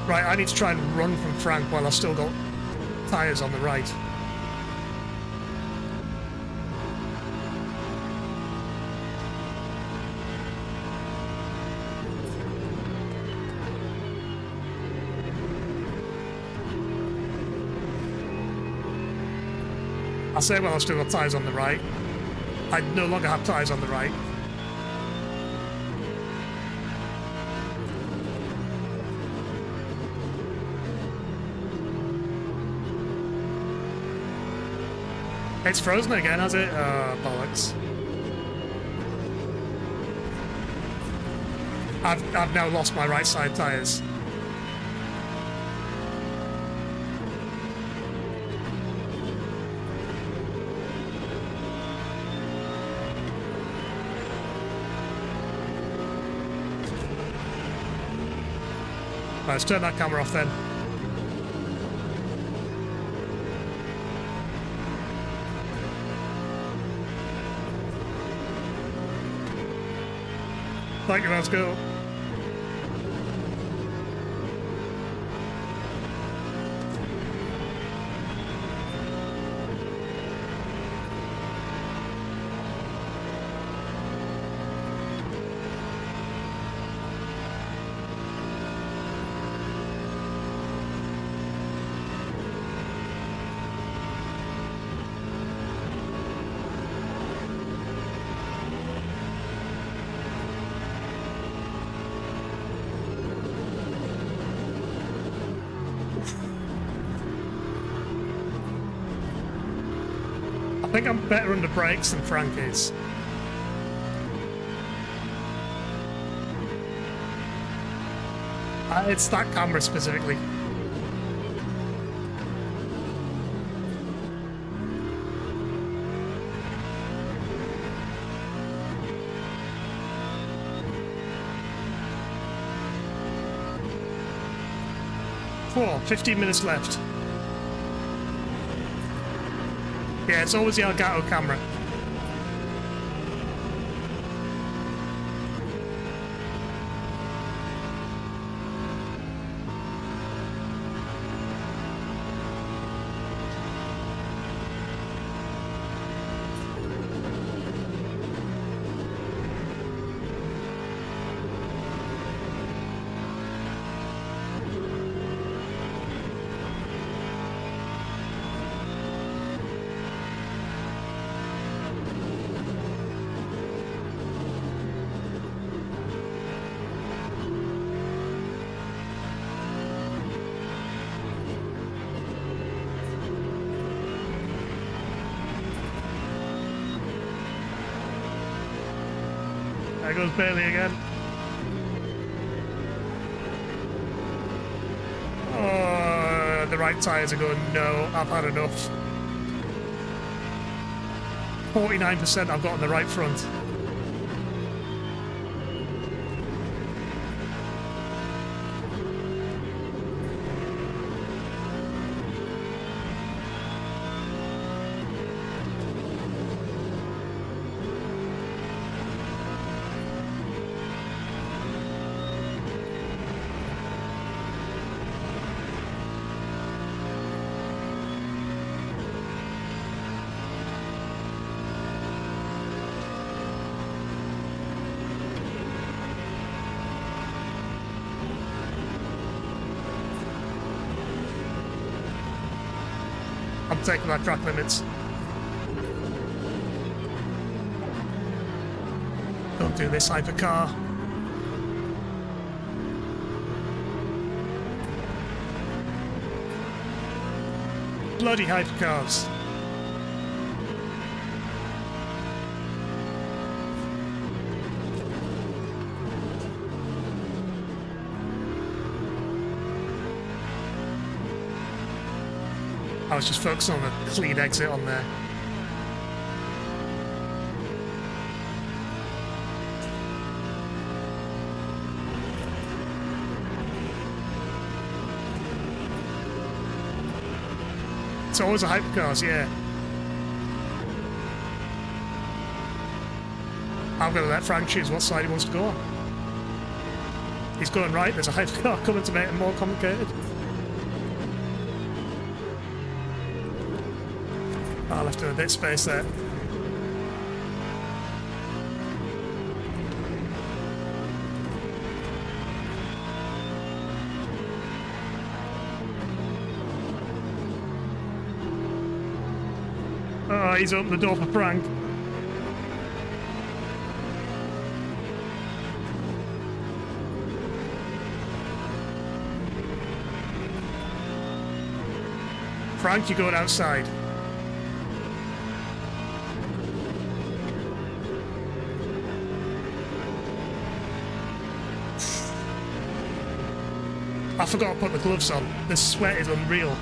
Right, I need to try and run from Frank while I've still got tyres on the right. I say while I've still got tyres on the right. I no longer have tyres on the right. It's frozen again, has it? Bollocks. I've now lost my right side tyres. Right, let's turn that camera off then. Thank you, let's go. I think I'm better under brakes than Frank is. It's that camera specifically. Cool, 15 minutes left. Yeah, it's always the Elgato camera. There goes Bailey again. Oh, the right tyres are going, no, I've had enough. 49% I've got on the right front. I'm taking my track limits. Don't do this hypercar. Bloody hypercars. I was just focusing on a clean exit on there. It's always a hypercars, yeah. I'm going to let Frank choose what side he wants to go on. He's going right, there's a hypercar coming to make it more complicated. I left him a bit of space there. Oh, he's opened the door for Frank. Frank, you're going outside. I forgot to put the gloves on. The sweat is unreal.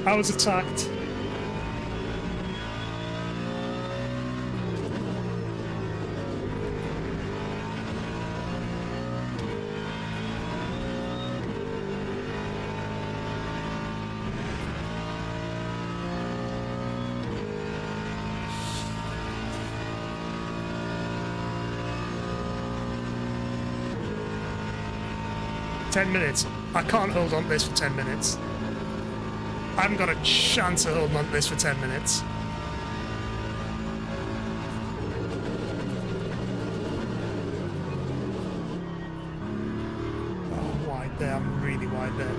I was attacked. "10 minutes. I can't hold on to this for 10 minutes. I haven't got a chance of holding on to this for 10 minutes. Oh, wide there. I'm really wide there.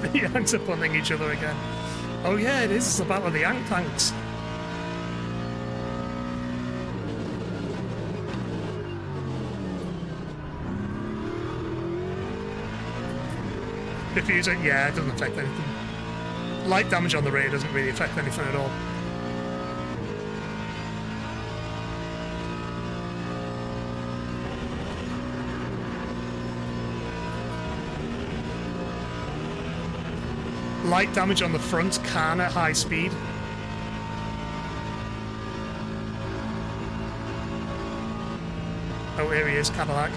The Yanks are punting each other again. Oh yeah, it is. It's the battle of the Yank tanks. Diffuser, yeah, it doesn't affect anything. Light damage on the rear doesn't really affect anything at all. Light damage on the front can at high speed. Oh, here he is, Cadillac.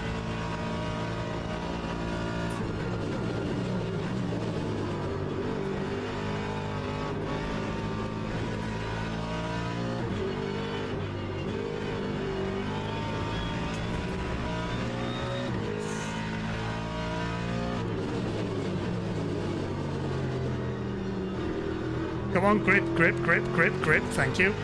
Come on, grip, grip, grip, grip, grip, thank you.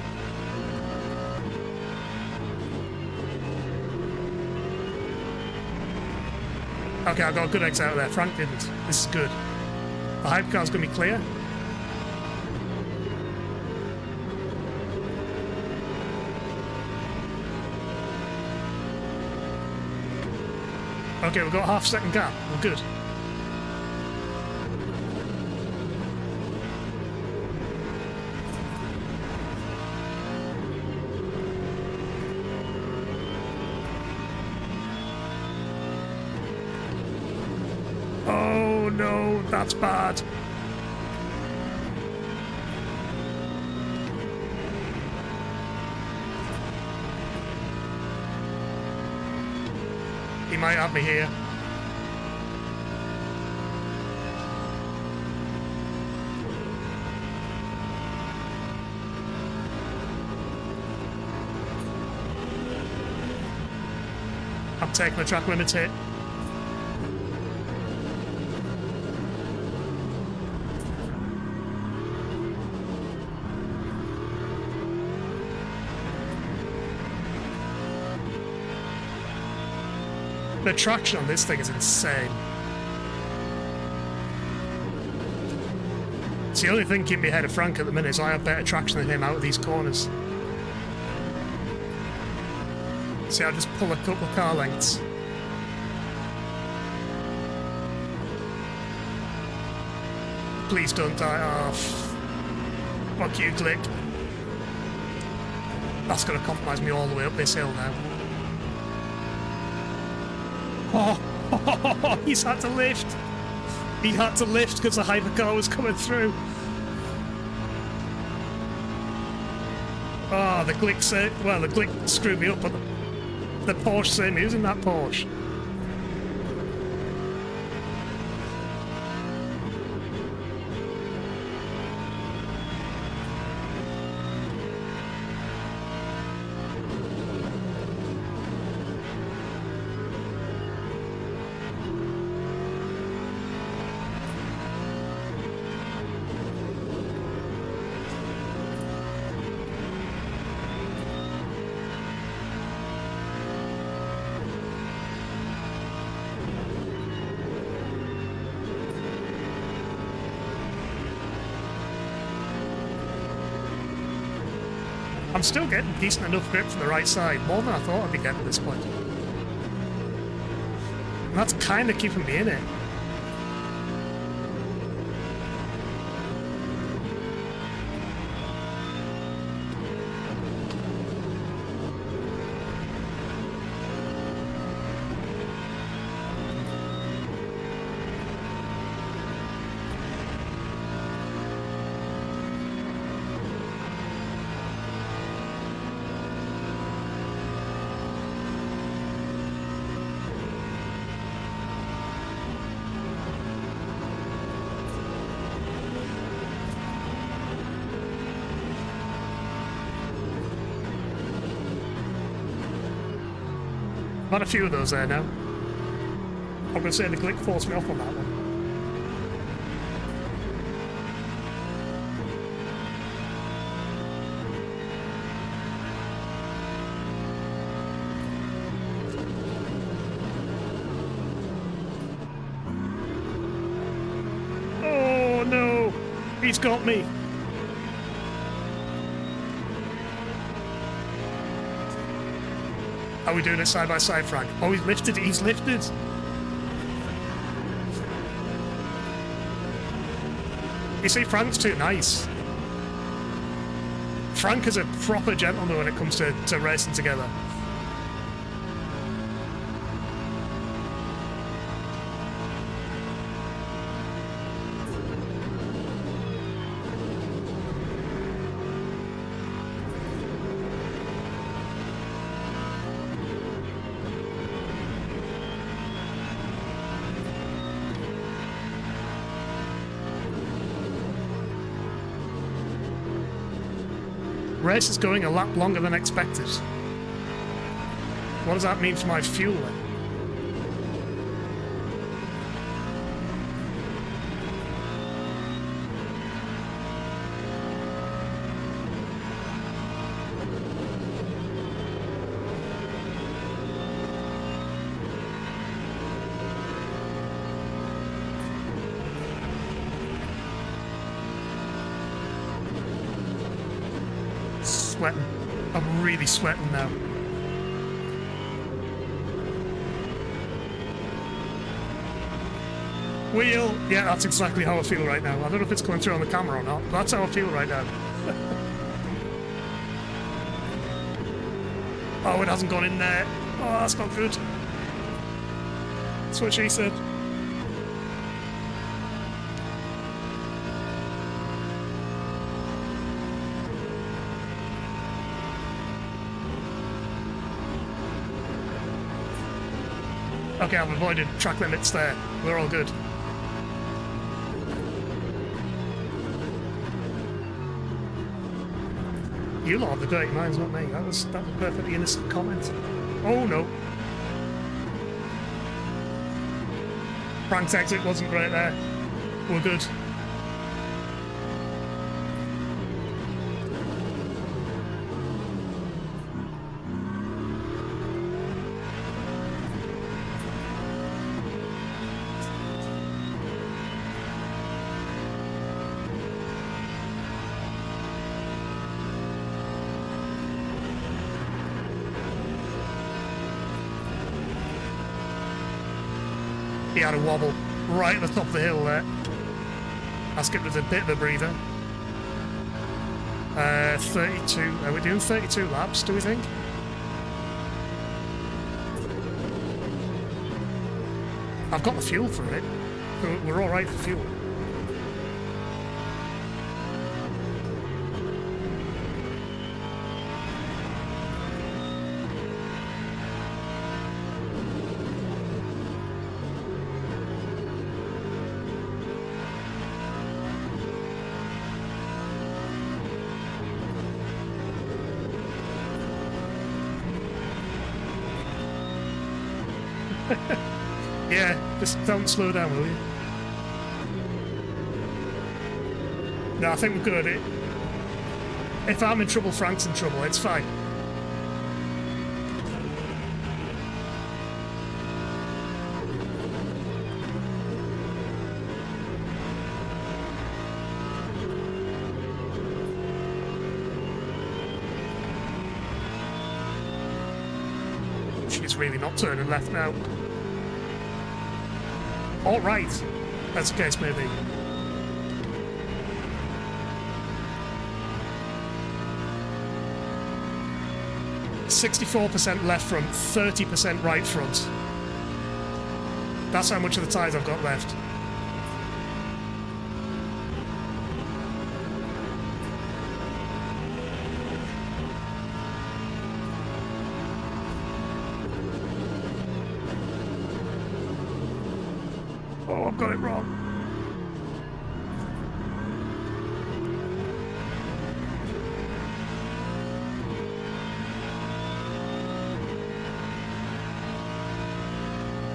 Okay, I got a good exit out of there. Frank didn't. This is good. The hypercar's gonna be clear. Okay, we've got half a second gap. We're good. Oh no, that's bad. He might have me here. I'm taking the track limit hit. The traction on this thing is insane. It's the only thing keeping me ahead of Frank at the minute, is I have better traction than him out of these corners. See, I'll just pull a couple of car lengths. Please don't die. Oh, fuck you, Click. That's going to compromise me all the way up this hill now. Oh, he's had to lift. He had to lift because the hypercar was coming through. Oh, the Glick the Glick screwed me up, but the Porsche saved me. Who's in that Porsche? I'm still getting decent enough grip from the right side, more than I thought I'd be getting at this point. And that's kind of keeping me in it. I've had a few of those there now. I'm going to say the Glick forced me off on that one. Oh no! He's got me! Are we doing it side by side, Frank? Oh, he's lifted. He's lifted. You see, Frank's too nice. Frank is a proper gentleman when it comes to racing together. Race is going a lap longer than expected. What does that mean for my fuel then? Sweating. I'm really sweating now. Wheel! Yeah, that's exactly how I feel right now. I don't know if it's coming through on the camera or not, but that's how I feel right now. Oh, it hasn't gone in there. Oh, that's not good. That's what she said. Okay, I've avoided track limits there. We're all good. You lot have the dirty minds, not me. That was a perfectly innocent comment. Oh no. Frank's exit wasn't great there. We're good. He had a wobble right at the top of the hill there. I skipped with a bit of a breather. 32. Are we doing 32 laps, do we think? I've got the fuel for it. We're alright for fuel. Yeah, just don't slow down, will you? No, I think we're good. If I'm in trouble, Frank's in trouble. It's fine. She's really not turning left now. All right, that's the case maybe. %64% left front, 30% right front. That's how much of the tyres I've got left. Oh, I've got it wrong.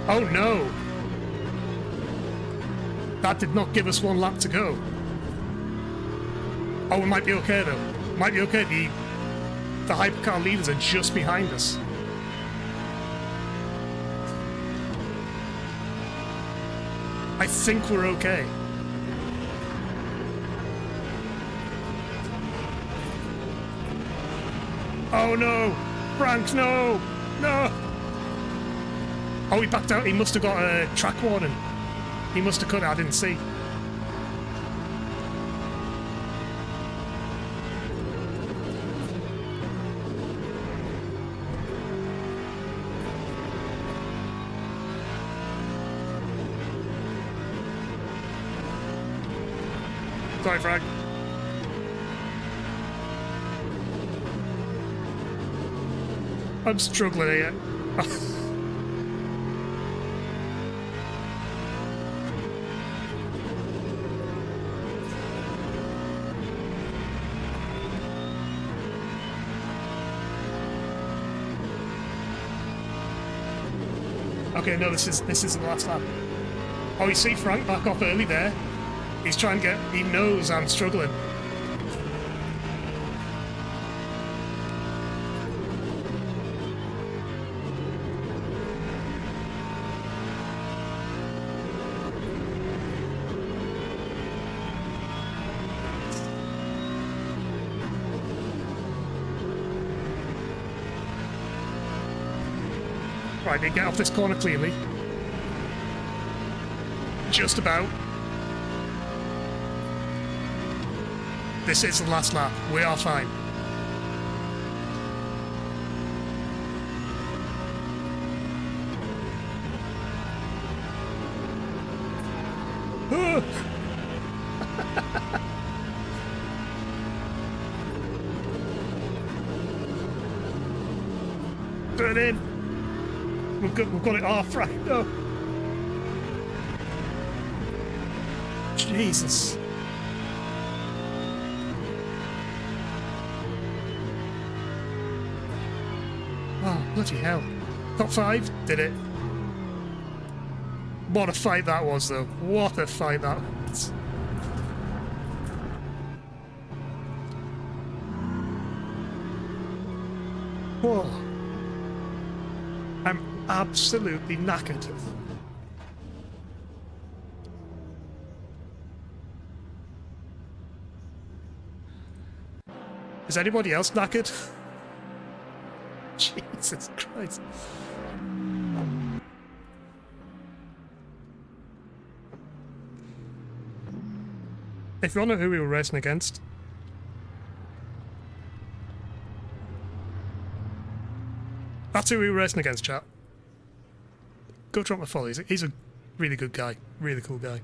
Oh no! That did not give us one lap to go. Oh, we might be okay though. Might be okay. The hypercar leaders are just behind us. I think we're okay. Oh no! Frank, no! No! Oh, he backed out. He must have got a track warning. He must have cut it. I didn't see. Sorry, Frank. I'm struggling here. Okay, no, this isn't the last lap. Oh, you see Frank back off early there? He's trying to get... He knows I'm struggling. Right, they get off this corner cleanly. Just about. This is the last lap. We are fine. Turn in. We've got it off, right? No. Jesus. Oh, bloody hell. Top 5? Did it. What a fight that was, though. What a fight that was. Whoa. I'm absolutely knackered. Is anybody else knackered? Jesus Christ. If you want to know who we were racing against, that's who we were racing against, chat. Go drop a follow. He's a really good guy. Really cool guy.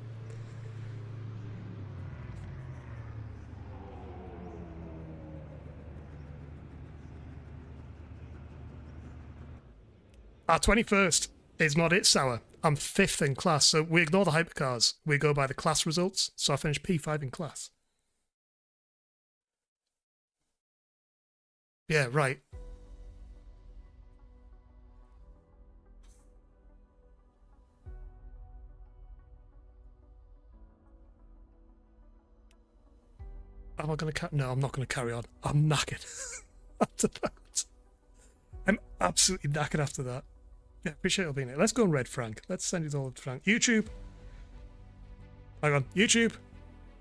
Our 21st is not it, Sour. I'm 5th in class, so we ignore the hypercars. We go by the class results, so I finished P5 in class. Yeah, right. Am I going to No, I'm not going to carry on. I'm knackered after that. I'm absolutely knackered after that. Yeah, appreciate it being here. Let's go and raid Frank. Let's send it all to Frank. YouTube. Hang on. YouTube.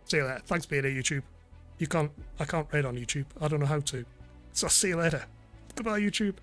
See you later. Thanks for being here, YouTube. I can't raid on YouTube. I don't know how to. So I'll see you later. Goodbye, YouTube.